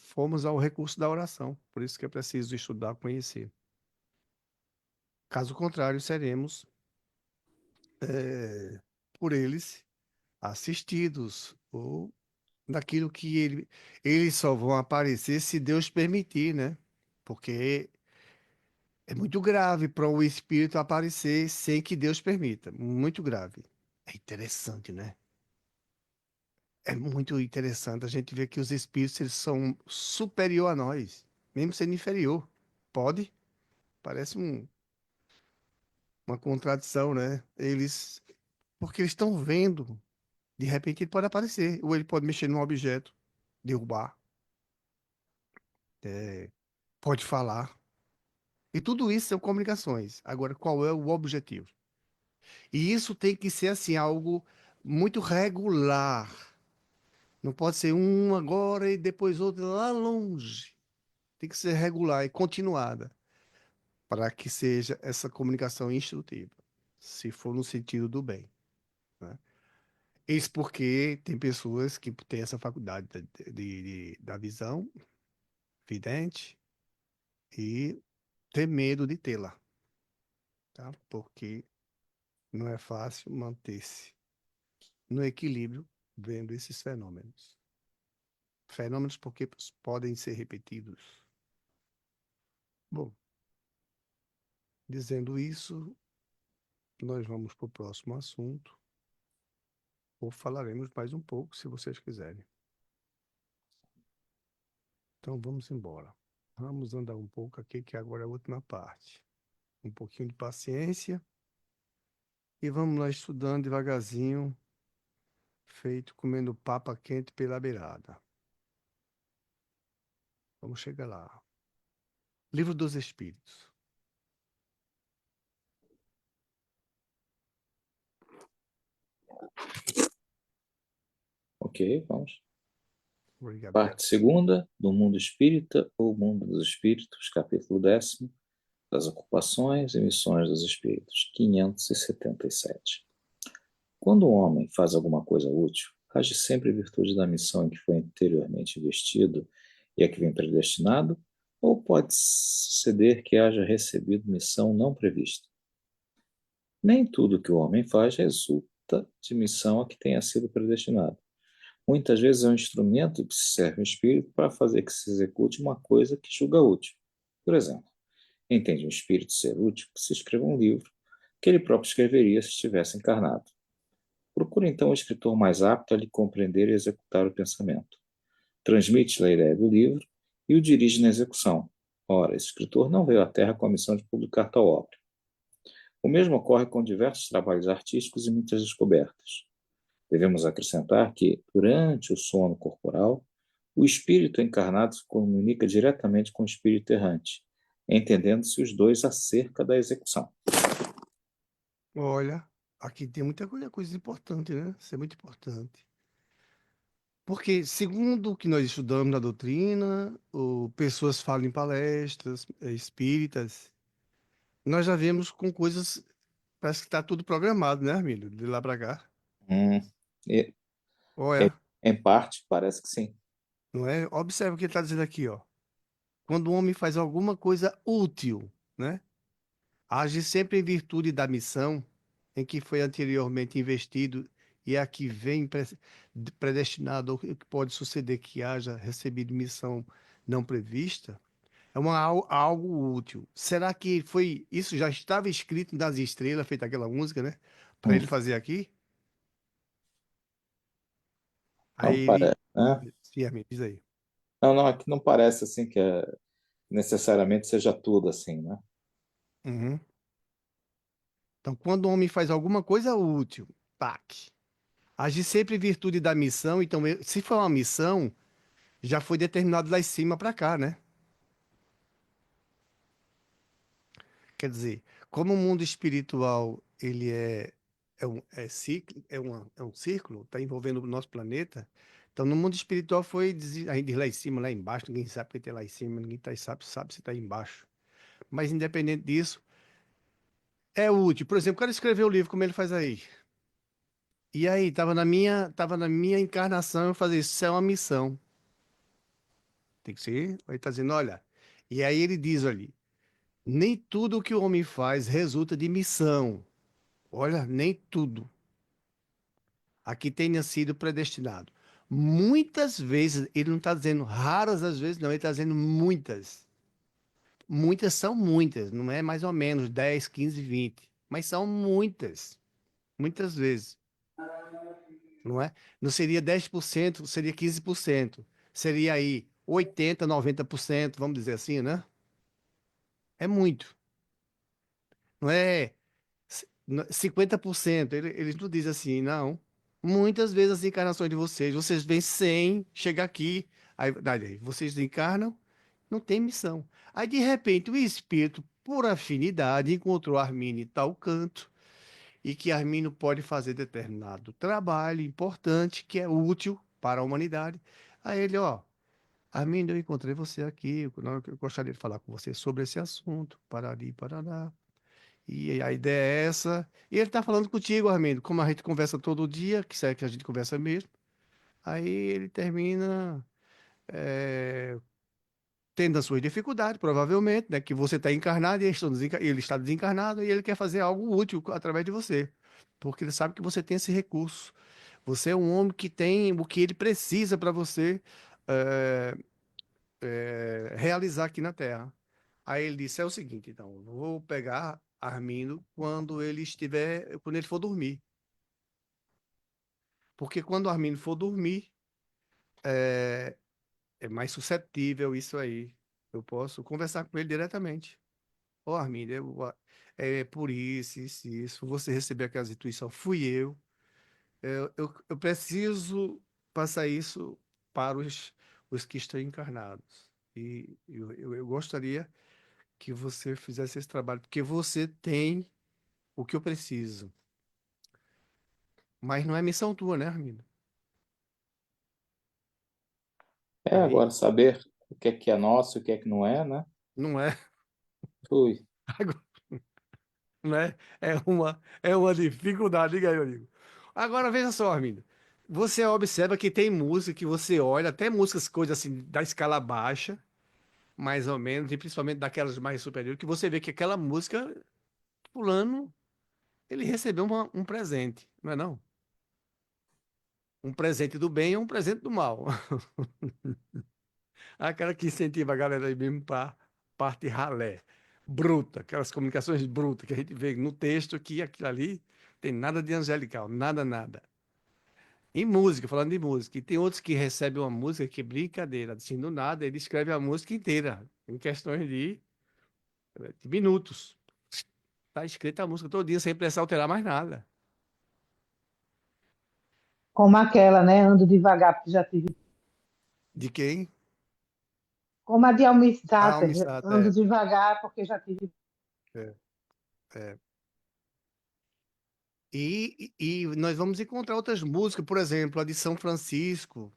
S1: formos ao recurso da oração. Por isso que é preciso estudar, conhecer. Caso contrário, seremos por eles assistidos ou naquilo que eles só vão aparecer se Deus permitir, né? Porque é muito grave para o espírito aparecer sem que Deus permita. Muito grave. É interessante, né? é muito interessante a gente ver que os espíritos eles são superior a nós, mesmo sendo inferior. Pode? Parece uma contradição, né? Porque eles estão vendo. De repente ele pode aparecer, ou ele pode mexer num objeto, derrubar, é, pode falar. E tudo isso são comunicações. Agora, qual é o objetivo? E isso tem que ser assim, algo muito regular. Não pode ser um agora e depois outro lá longe. Tem que ser regular e continuada, para que seja essa comunicação instrutiva, se for no sentido do bem, né? Isso porque tem pessoas que têm essa faculdade da visão, vidente, e ter medo de tê-la, tá? Porque não é fácil manter-se no equilíbrio vendo esses fenômenos. Fenômenos porque podem ser repetidos. Bom, dizendo isso, nós vamos para o próximo assunto, ou falaremos mais um pouco, se vocês quiserem. Então vamos embora. Vamos andar um pouco aqui, que agora é a última parte. Um pouquinho de paciência e vamos lá estudando devagarzinho, feito comendo papa quente pela beirada. Vamos chegar lá. Livro dos Espíritos.
S2: Ok, vamos.
S1: Obrigado.
S2: Parte segunda, do mundo espírita ou mundo dos espíritos, capítulo 10º, das ocupações e missões dos espíritos, 577. Quando um homem faz alguma coisa útil, age sempre em virtude da missão em que foi anteriormente investido e a que vem predestinado, ou pode suceder que haja recebido missão não prevista. Nem tudo que o homem faz resulta de missão a que tenha sido predestinado. Muitas vezes é um instrumento que se serve o espírito para fazer que se execute uma coisa que julga útil. Por exemplo, entende um espírito ser útil que se escreva um livro que ele próprio escreveria se estivesse encarnado. Procura então o escritor mais apto a lhe compreender e executar o pensamento. Transmite-lhe a ideia do livro e o dirige na execução. Ora, esse escritor não veio à Terra com a missão de publicar tal obra. O mesmo ocorre com diversos trabalhos artísticos e muitas descobertas. Devemos acrescentar que, durante o sono corporal, o espírito encarnado se comunica diretamente com o espírito errante, entendendo-se os dois acerca da execução.
S1: Olha, aqui tem muita coisa importante, né? Isso é muito importante. Porque, segundo o que nós estudamos na doutrina, pessoas falam em palestras, espíritas, nós já vemos com coisas, parece que está tudo programado, né, Armílio? De lá para cá.
S2: E,
S1: Olha,
S2: em parte, parece que sim.
S1: não é? Observa o que ele está dizendo aqui, ó. Quando o homem faz alguma coisa útil, né? Age sempre em virtude da missão em que foi anteriormente investido e a que vem predestinado, ou que pode suceder que haja recebido missão não prevista, é algo útil. Será que foi isso já estava escrito nas estrelas, feita aquela música, né? Para
S2: Hum,
S1: ele fazer aqui? Aí
S2: não parece,
S1: ele.
S2: né?
S1: Sim, amigo, diz aí.
S2: Não, não, aqui não parece assim que necessariamente seja tudo assim, né?
S1: Uhum. Então, quando o homem faz alguma coisa útil, tac. Agir sempre em virtude da missão, então, se for uma missão, já foi determinado lá em cima para cá, né? Quer dizer, como o mundo espiritual ele é um círculo, está envolvendo o nosso planeta. Então, no mundo espiritual a gente diz lá em cima, lá embaixo, ninguém sabe o que tem lá em cima, ninguém sabe se está embaixo. Mas independente disso, é útil. Por exemplo, o cara escreveu o livro, como ele faz aí. E aí, tava na minha encarnação eu fazer isso. Isso é uma missão. Tem que ser. Ele está dizendo, olha. E aí ele diz ali. Nem tudo que o homem faz resulta de missão. Olha, nem tudo. Aqui tenha sido predestinado. Muitas vezes, ele não está dizendo raras às vezes, não, ele está dizendo muitas. Muitas são muitas, não é mais ou menos 10, 15, 20. Mas são muitas. Muitas vezes. não é? Não seria 10%, seria 15%. Seria aí 80, 90%, vamos dizer assim, né? É muito. Não é 50%. Eles não dizem assim, não. Muitas vezes as encarnações de vocês vêm sem chegar aqui, aí vocês encarnam, não tem missão. Aí, de repente, o espírito, por afinidade, encontrou Armínio em tal canto, e que Armínio pode fazer determinado trabalho importante, que é útil para a humanidade. Aí ele, ó, Armínio, eu encontrei você aqui, eu gostaria de falar com você sobre esse assunto, parari, parará. E a ideia é essa. E ele tá falando contigo, Armindo, como a gente conversa todo dia, que serve que a gente conversa mesmo. Aí ele termina tendo as suas dificuldades, provavelmente, né? Que você está encarnado e ele está desencarnado e ele quer fazer algo útil através de você. Porque ele sabe que você tem esse recurso. Você é um homem que tem o que ele precisa para você eh, realizar aqui na Terra. Aí ele disse: é o seguinte, então, eu vou pegar Armindo quando ele for dormir. Porque quando o Armindo for dormir, é mais suscetível isso aí. Eu posso conversar com ele diretamente. Ô, Armindo, é por isso. Você recebeu aquela instituição, fui eu. Eu preciso passar isso para os que estão encarnados. E eu gostaria que você fizesse esse trabalho, porque você tem o que eu preciso. Mas não é missão tua, né, Armindo? Aí,
S2: Agora saber o que é nosso e o que é que não é, né?
S1: não é.
S2: Ui.
S1: Né? É uma dificuldade, diga aí, meu amigo. Agora, veja só, Armindo. Você observa que tem música que você olha, até músicas, coisas assim, da escala baixa, mais ou menos, e principalmente daquelas mais superiores, que você vê que aquela música, fulano, ele recebeu um presente, não é não? Um presente do bem ou um presente do mal. Aquela que incentiva a galera aí mesmo para parte ralé, bruta, aquelas comunicações brutas que a gente vê no texto que aquilo ali tem nada de angelical, nada, nada. Em música, falando de música, e tem outros que recebem uma música que brincadeira, assim, do nada, ele escreve a música inteira, em questões de minutos. Tá escrita a música todo dia sem precisar alterar mais nada.
S4: Como aquela, né? Ando devagar, porque já tive.
S1: De quem?
S4: Como a de Almir
S1: A
S4: Sater,
S1: Almissata,
S4: ando devagar, porque já tive.
S1: é, é. E nós vamos encontrar outras músicas, por exemplo, a de São Francisco.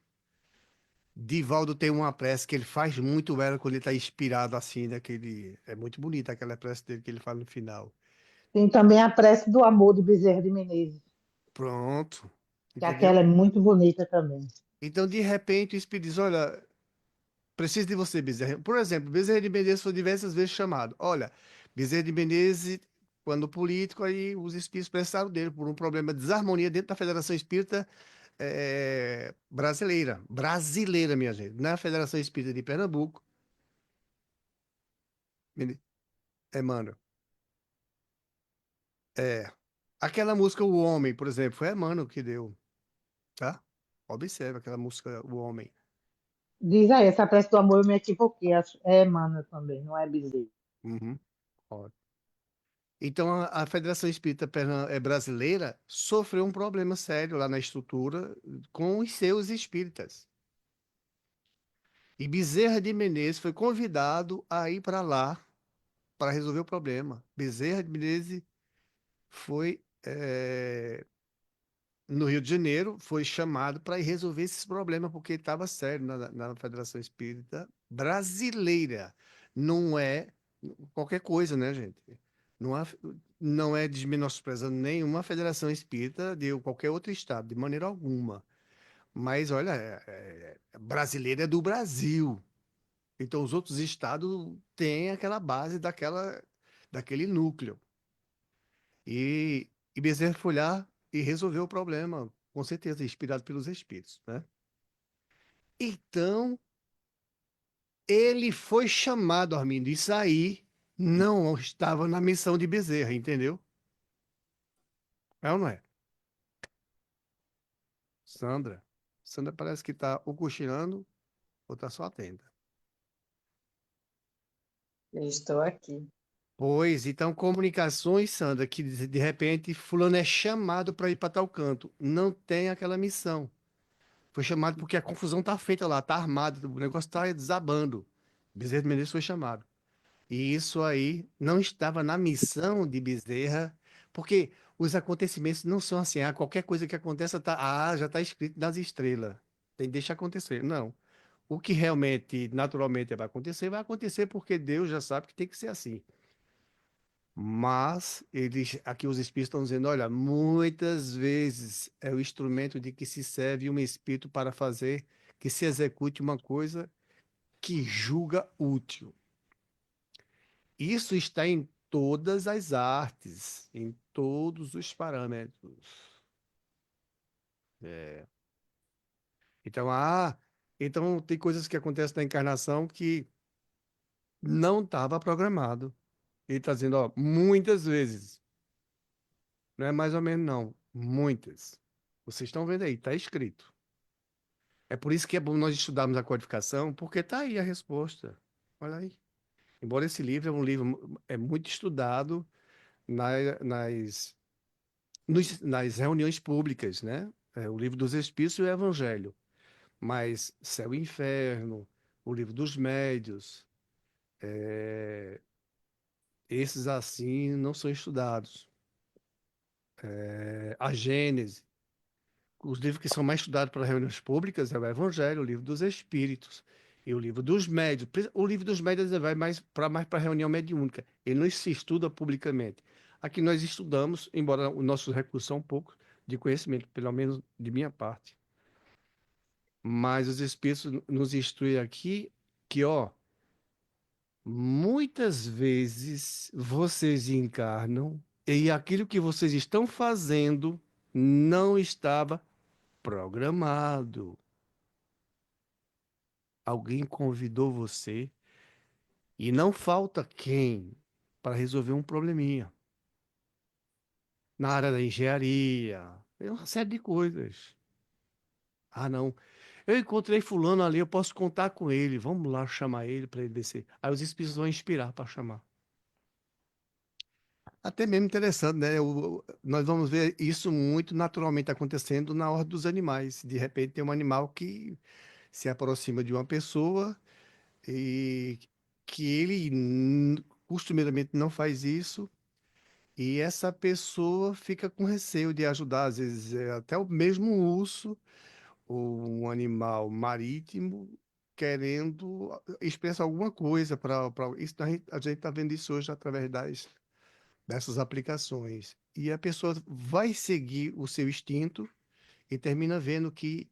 S1: Divaldo tem uma prece que ele faz muito ela quando ele está inspirado assim, daquele. É muito bonita aquela prece dele que ele fala no final.
S4: Tem também a Prece do Amor de Bezerra de Menezes,
S1: Pronto.
S4: que aquela
S1: Entendeu?
S4: é muito bonita também.
S1: Então, de repente, o Espírito diz: olha, preciso de você, Bezerra. Por exemplo, Bezerra de Menezes foi diversas vezes chamado. Olha, Bezerra de Menezes, quando político, aí os espíritos precisaram dele por um problema de desarmonia dentro da Federação Espírita brasileira. Brasileira, minha gente. Na Federação Espírita de Pernambuco. Mano. É. Aquela música O Homem, por exemplo, foi Emmanuel que deu, tá? Observa aquela música O Homem.
S4: Diz aí, essa Prece do Amor eu me equivoquei. É Emmanuel também, não é Bezerra.
S1: Uhum. Ó. Então, a Federação Espírita Brasileira sofreu um problema sério lá na estrutura com os seus espíritas. E Bezerra de Menezes foi convidado a ir para lá para resolver o problema. Bezerra de Menezes foi no Rio de Janeiro, foi chamado para ir resolver esses problemas, porque estava sério na Federação Espírita Brasileira. Não é qualquer coisa, né, gente? Não, não é desmenosprezando nenhuma federação espírita de qualquer outro estado, de maneira alguma. Mas, olha, brasileira é do Brasil. Então, os outros estados têm aquela base daquele núcleo. E Bezerra foi lá e resolveu o problema, com certeza, inspirado pelos espíritos, né? Então, ele foi chamado, Armindo, isso aí não estava na missão de Bezerra, entendeu? É ou não é? Sandra. Sandra parece que está ou cochilando ou está só atenta.
S3: Eu estou aqui.
S1: Pois, então comunicações, Sandra, que de repente fulano é chamado para ir para tal canto. Não tem aquela missão. Foi chamado porque a confusão tá feita lá, tá armado, o negócio tá desabando. Bezerra de Menezes foi chamado. E isso aí não estava na missão de Bezerra, porque os acontecimentos não são assim, qualquer coisa que aconteça já está escrito nas estrelas. Deixa acontecer. Não. O que realmente, naturalmente vai acontecer porque Deus já sabe que tem que ser assim. Mas aqui os espíritos estão dizendo, olha, muitas vezes é o instrumento de que se serve um espírito para fazer que se execute uma coisa que julga útil. Isso está em todas as artes, em todos os parâmetros. É. Então, então tem coisas que acontecem na encarnação que não estava programado. Ele está dizendo, ó, muitas vezes. Não é mais ou menos, não. Muitas. Vocês estão vendo aí, está escrito. É por isso que é bom nós estudarmos a codificação, porque está aí a resposta. Olha aí. Embora esse livro é um livro muito estudado nas, nas reuniões públicas, né? É o livro dos Espíritos e o Evangelho. Mas Céu e Inferno, o livro dos Médios, esses assim não são estudados. A Gênese. Os livros que são mais estudados para reuniões públicas é o Evangelho, o livro dos Espíritos e o livro dos Médios. O livro dos Médios vai mais para reunião mediúnica. Ele não se estuda publicamente. Aqui nós estudamos, embora os nossos recursos são poucos de conhecimento, pelo menos de minha parte. Mas os Espíritos nos instruem aqui que, ó, muitas vezes vocês encarnam e aquilo que vocês estão fazendo não estava programado. Alguém convidou você e não falta quem para resolver um probleminha. Na área da engenharia, é uma série de coisas. Ah, não. Eu encontrei fulano ali, eu posso contar com ele. Vamos lá chamar ele para ele descer. Aí os espíritos vão inspirar para chamar. Até mesmo interessante, né? Nós vamos ver isso muito naturalmente acontecendo na ordem dos animais. De repente tem um animal que se aproxima de uma pessoa e que ele costumeiramente não faz isso, e essa pessoa fica com receio de ajudar, às vezes até o mesmo urso ou um animal marítimo querendo expressar alguma coisa para isso. A gente está vendo isso hoje através dessas aplicações. E a pessoa vai seguir o seu instinto e termina vendo que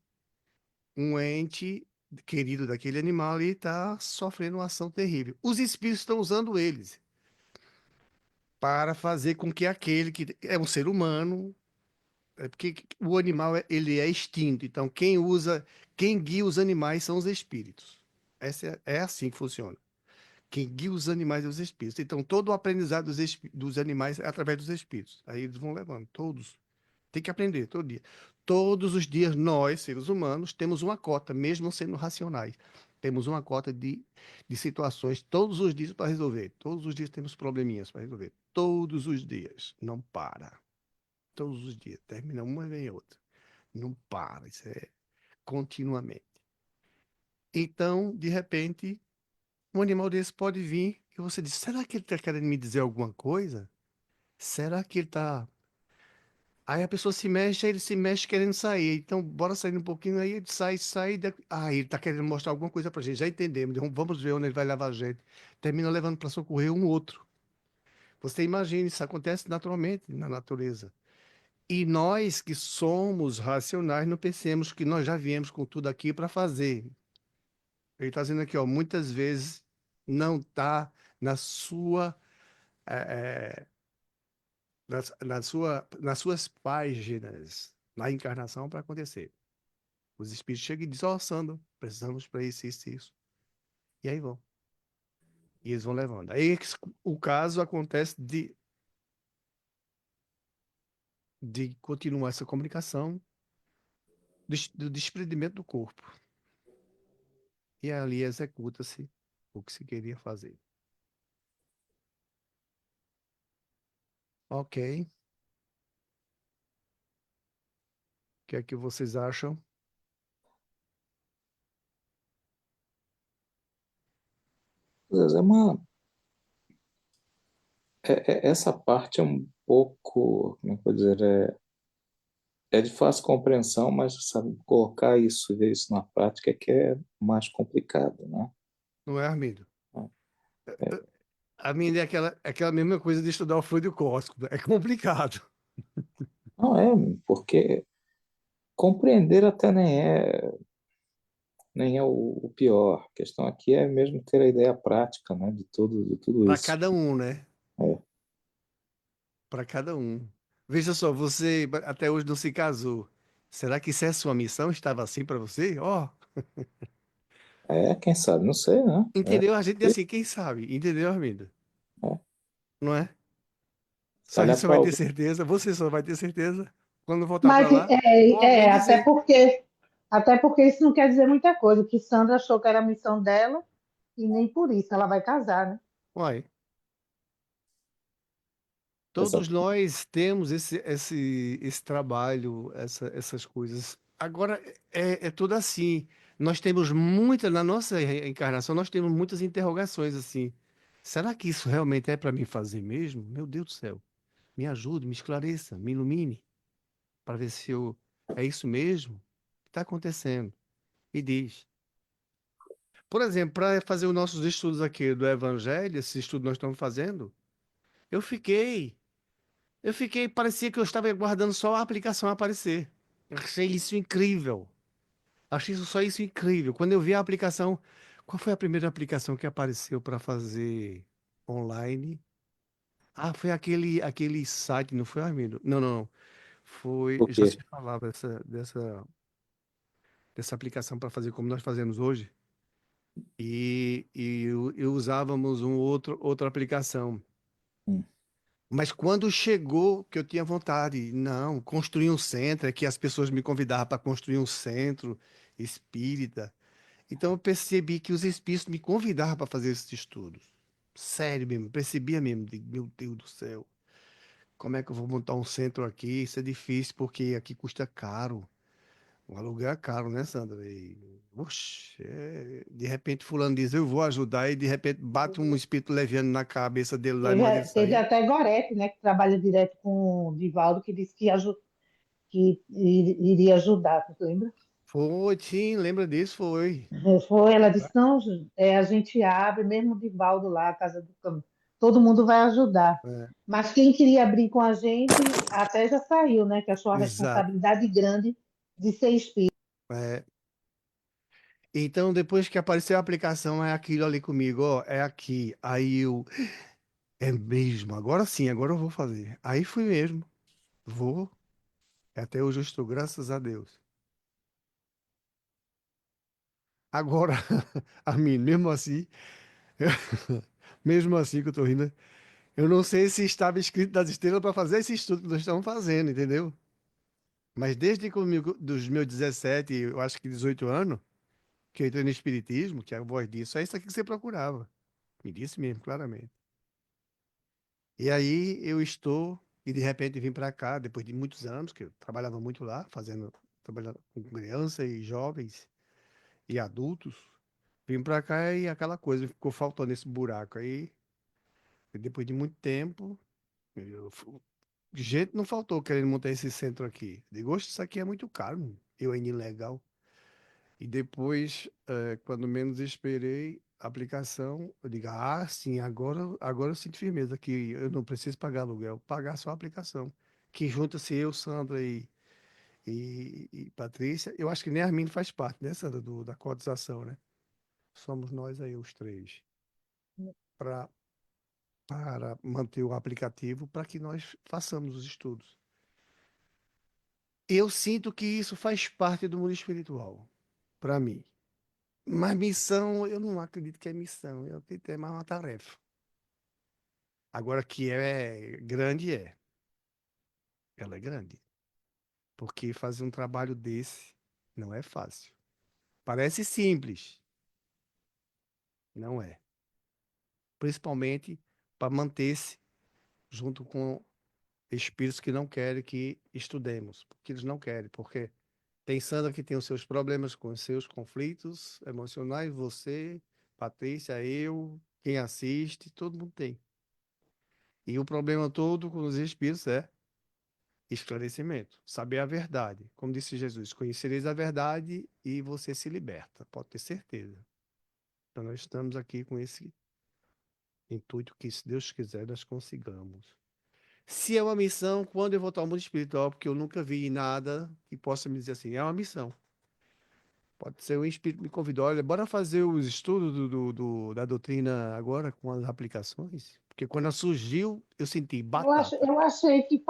S1: um ente querido daquele animal ali está sofrendo uma ação terrível. Os espíritos estão usando eles para fazer com que aquele que é um ser humano, é porque o animal ele é extinto, então quem guia os animais são os espíritos. É assim que funciona. Quem guia os animais é os espíritos. Então todo o aprendizado dos animais é através dos espíritos. Aí eles vão levando, todos. Tem que aprender todo dia. Todos os dias nós, seres humanos, temos uma cota, mesmo sendo racionais. Temos uma cota de situações todos os dias para resolver. Todos os dias temos probleminhas para resolver. Todos os dias. Não para. Todos os dias. Termina uma e vem outra. Não para. Isso é continuamente. Então, de repente, um animal desse pode vir e você diz: será que ele está querendo me dizer alguma coisa? Será que ele está. Aí a pessoa se mexe, aí ele se mexe querendo sair. Então, bora sair um pouquinho, aí ele sai. Ele tá querendo mostrar alguma coisa pra gente. Já entendemos. Então, vamos ver onde ele vai levar a gente. Termina levando para socorrer um outro. Você imagina, isso acontece naturalmente na natureza. E nós que somos racionais, não pensemos que nós já viemos com tudo aqui para fazer. Ele está dizendo aqui, ó, muitas vezes não está na sua, eh, nas suas páginas, na encarnação para acontecer. Os espíritos chegam e dizem, ó, Sandro, precisamos para isso, isso, isso. E aí vão. E eles vão levando. Aí o caso acontece de continuar essa comunicação do desprendimento do corpo. E ali executa-se o que se queria fazer. Ok. O que é que vocês acham?
S2: Zezé, essa parte é um pouco, como é que eu vou dizer, é de fácil compreensão, mas sabe, colocar isso, ver isso na prática é que é mais complicado, né?
S1: Não é, Armindo?
S2: É,
S1: A minha é aquela mesma coisa de estudar o fluido cósmico. É complicado.
S2: não é, porque compreender até nem é o pior. A questão aqui é mesmo ter a ideia prática, né, de tudo
S1: Para
S2: isso.
S1: cada um, né?
S2: É,
S1: Para cada um. Veja só, você até hoje não se casou. Será que isso é sua missão? Estava assim para você? Ó,
S2: quem sabe, não sei, né?
S1: entendeu? A gente é
S2: E,
S1: assim, quem sabe? Entendeu, Armindo?
S2: é,
S1: Não é?
S2: se
S1: Só a gente
S2: calhar
S1: só
S2: para
S1: vai ter
S2: algum,
S1: certeza, você só vai ter certeza quando voltar para
S4: Mas
S1: lá, ou alguém dizer.
S4: até porque isso não quer dizer muita coisa, que Sandra achou que era a missão dela e nem por isso ela vai casar, né?
S1: Uai,
S2: essa,
S1: todos nós temos esse trabalho, essas coisas. Agora, é tudo assim. Nós temos na nossa encarnação, nós temos muitas interrogações assim. Será que isso realmente é para mim fazer mesmo? Meu Deus do céu. Me ajude, me esclareça, me ilumine, para ver se é isso mesmo que está acontecendo. E diz. Por exemplo, para fazer os nossos estudos aqui do Evangelho, esse estudo que nós estamos fazendo, eu fiquei. Parecia que eu estava aguardando só a aplicação aparecer. Eu achei isso incrível. Achei só isso incrível. Quando eu vi a aplicação, qual foi a primeira aplicação que apareceu para fazer online? Ah, foi aquele site, não foi, Armindo? Não, não, não. Foi,
S2: o
S1: já
S2: quê?
S1: se falava dessa aplicação para fazer como nós fazemos hoje. E usávamos outra aplicação.
S2: Hum,
S1: Mas quando chegou que eu tinha vontade, não, construir um centro, é que as pessoas me convidavam para construir um centro espírita. Então eu percebi que os espíritos me convidavam para fazer esses estudos. Sério mesmo, percebia mesmo, meu Deus do céu, como é que eu vou montar um centro aqui? Isso é difícil porque aqui custa caro. O aluguel é caro, né, Sandra? Oxe, de repente fulano diz, eu vou ajudar, e de repente bate um espírito leviano na cabeça dele lá e manda ele
S4: Teve
S1: sair.
S4: até Gorete, né, que trabalha direto com o Divaldo, que disse que iria ajudar, tu lembra?
S1: Foi, sim, lembra disso? Foi.
S4: Ela disse, não, a gente abre, mesmo o Divaldo lá, a Casa do Caminho, todo mundo vai ajudar.
S1: É,
S4: Mas quem queria abrir com a gente até já saiu, né? Que achou a
S1: exato.
S4: responsabilidade grande de ser espírita.
S1: É. Então, depois que apareceu a aplicação, é aquilo ali comigo, ó, é aqui. Aí eu, é mesmo, agora sim, agora eu vou fazer. Aí fui mesmo, vou. Até hoje eu estou, graças a Deus. Agora, a mim, mesmo assim, mesmo assim que eu tô rindo, eu não sei se estava escrito nas estrelas para fazer esse estudo que nós estamos fazendo, entendeu? Mas desde comigo, dos meus 17, eu acho que 18 anos, que eu entrei no Espiritismo, que é a voz disso, é isso aqui que você procurava. Me disse mesmo, claramente. E aí eu estou, e de repente vim para cá, depois de muitos anos, que eu trabalhava muito lá, trabalhando com crianças e jovens e adultos. Vim para cá e aquela coisa ficou faltando esse buraco. Aí, depois de muito tempo, eu, gente não faltou querendo montar esse centro aqui. Digo, "Oxe, isso aqui é muito caro, eu ainda ilegal." E depois, quando menos esperei a aplicação, eu digo, ah, sim, agora eu sinto firmeza que eu não preciso pagar aluguel, pagar só a aplicação. Que junta-se eu, Sandra e Patrícia, eu acho que nem a Armin faz parte, né, Sandra, da cotização, né? Somos nós aí, os três, pra, para manter o aplicativo para que nós façamos os estudos. Eu sinto que isso faz parte do mundo espiritual, para mim. Mas missão, eu não acredito que é missão. Eu acredito que é mais uma tarefa. Agora que é grande, é. Ela é grande. Porque fazer um trabalho desse. Não é fácil. Parece simples, não é. Principalmente para manter-se junto com espíritos que não querem que estudemos, porque eles não querem, porque tem Sandra que tem os seus problemas com os seus conflitos emocionais, você, Patrícia, eu, quem assiste, todo mundo tem. E o problema todo com os espíritos é esclarecimento, saber a verdade. Como disse Jesus, conhecereis a verdade e você se liberta, pode ter certeza. Então nós estamos aqui com esse intuito que, se Deus quiser, nós consigamos. Se é uma missão, quando eu voltar ao mundo espiritual, porque eu nunca vi nada que possa me dizer assim, é uma missão. Pode ser um espírito me convidou, olha, bora fazer os estudos da doutrina agora com as aplicações. Porque quando ela surgiu, eu senti batata.
S4: Eu achei que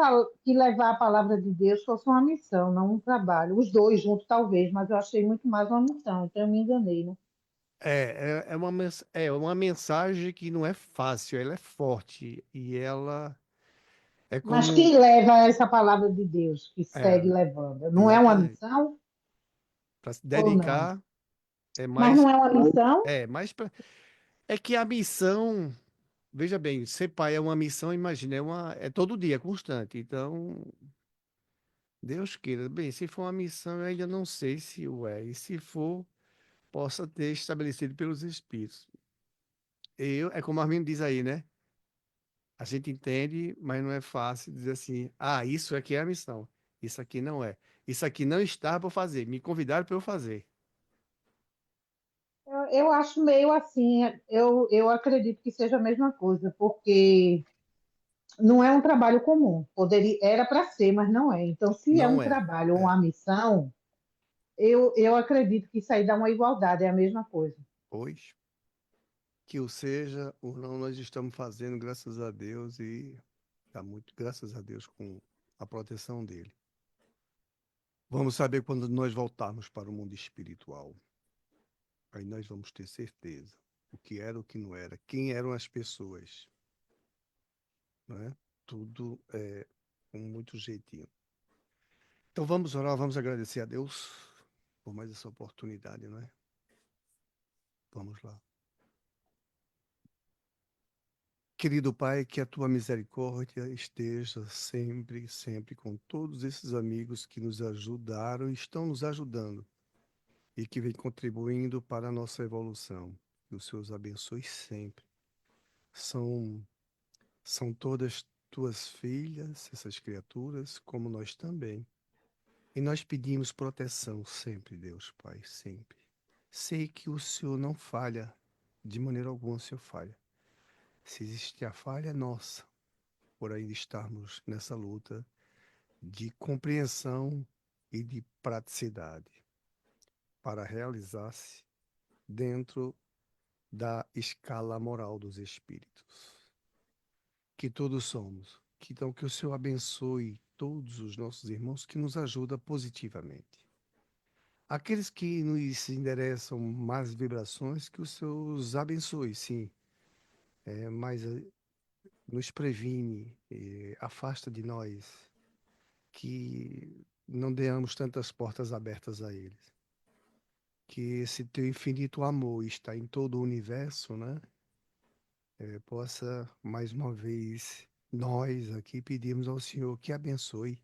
S4: levar a palavra de Deus fosse uma missão, não um trabalho. Os dois juntos, talvez, mas eu achei muito mais uma missão, então eu me enganei, né?
S1: É uma mensagem que não é fácil, ela é forte e ela é
S4: Mas
S1: como.
S4: quem leva essa palavra de Deus, que
S1: É,
S4: segue levando? Não é uma
S1: exatamente.
S4: missão
S1: Para se
S4: ou não?
S1: dedicar é
S4: Mas
S1: mais.
S4: não é uma missão?
S1: É que a missão, veja bem, ser pai é uma missão, imagina, é todo dia, é constante. Então, Deus queira. Bem, se for uma missão, eu ainda não sei se o é. E se for, possa ter estabelecido pelos Espíritos. É como a Armin diz aí, né? A gente entende, mas não é fácil dizer assim, isso aqui é a missão. Isso aqui não é. Isso aqui não está para fazer. Me convidaram para eu fazer.
S4: Eu acho meio assim, eu acredito que seja a mesma coisa, porque não é um trabalho comum. Era para ser, mas não é. Então, se é um
S1: Não é.
S4: trabalho ou
S1: É.
S4: uma missão, eu acredito que isso aí dá uma igualdade, é a mesma coisa.
S1: Pois, que o seja ou não, nós estamos fazendo, graças a Deus, e dá muito graças a Deus com a proteção dele. Vamos saber quando nós voltarmos para o mundo espiritual. Aí nós vamos ter certeza o que era, o que não era, quem eram as pessoas, né? Tudo é com muito jeitinho. Então vamos orar, vamos agradecer a Deus por mais essa oportunidade, não é? Vamos lá. Querido Pai, que a tua misericórdia esteja sempre, sempre com todos esses amigos que nos ajudaram e estão nos ajudando e que vem contribuindo para a nossa evolução. Que o Senhor os abençoe sempre. São, são todas tuas filhas, essas criaturas, como nós também. E nós pedimos proteção sempre, Deus Pai, sempre. Sei que o Senhor não falha, de maneira alguma o Senhor falha. Se existe a falha, é nossa, por ainda estarmos nessa luta de compreensão e de praticidade para realizar-se dentro da escala moral dos espíritos, que todos somos. Então, que o Senhor abençoe todos os nossos irmãos que nos ajudam positivamente. Aqueles que nos endereçam más vibrações, que o Senhor os abençoe, sim, mas nos previne, afasta de nós, que não demos tantas portas abertas a eles. Que esse teu infinito amor está em todo o universo, né? Possa, mais uma vez, nós aqui pedimos ao Senhor que abençoe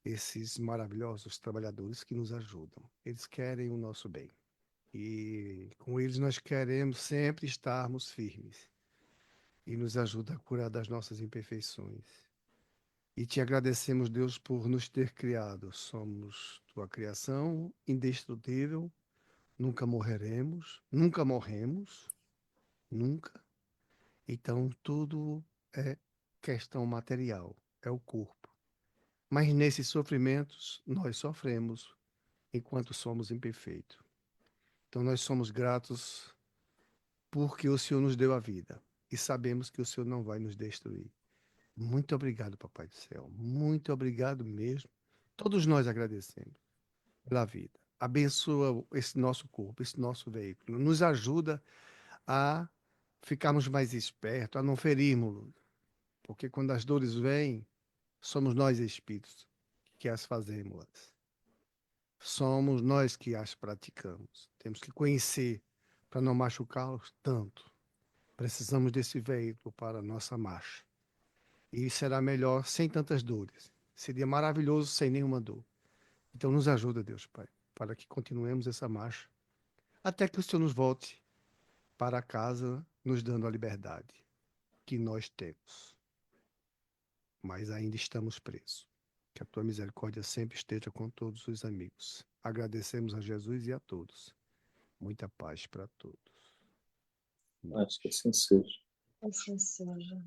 S1: esses maravilhosos trabalhadores que nos ajudam. Eles querem o nosso bem. E com eles nós queremos sempre estarmos firmes. E nos ajuda a curar das nossas imperfeições. E te agradecemos, Deus, por nos ter criado. Somos tua criação indestrutível, nunca morreremos, nunca morremos, nunca. Então tudo é questão material, é o corpo. Mas nesses sofrimentos nós sofremos enquanto somos imperfeitos. Então nós somos gratos porque o Senhor nos deu a vida e sabemos que o Senhor não vai nos destruir. Muito obrigado, Papai do Céu. Muito obrigado mesmo. Todos nós agradecemos pela vida. Abençoa esse nosso corpo, esse nosso veículo. Nos ajuda a ficarmos mais espertos, a não ferirmos. Porque quando as dores vêm, somos nós espíritos que as fazemos. somos nós que as praticamos. Temos que conhecer para não machucá-los tanto. Precisamos desse veículo para a nossa marcha. E será melhor sem tantas dores. Seria maravilhoso sem nenhuma dor. Então nos ajuda, Deus Pai, para que continuemos essa marcha até que o Senhor nos volte para casa, nos dando a liberdade que nós temos. Mas ainda estamos presos. Que a tua misericórdia sempre esteja com todos os amigos. Agradecemos a Jesus e a todos. Muita paz para todos.
S2: Acho que assim seja.
S3: Assim seja.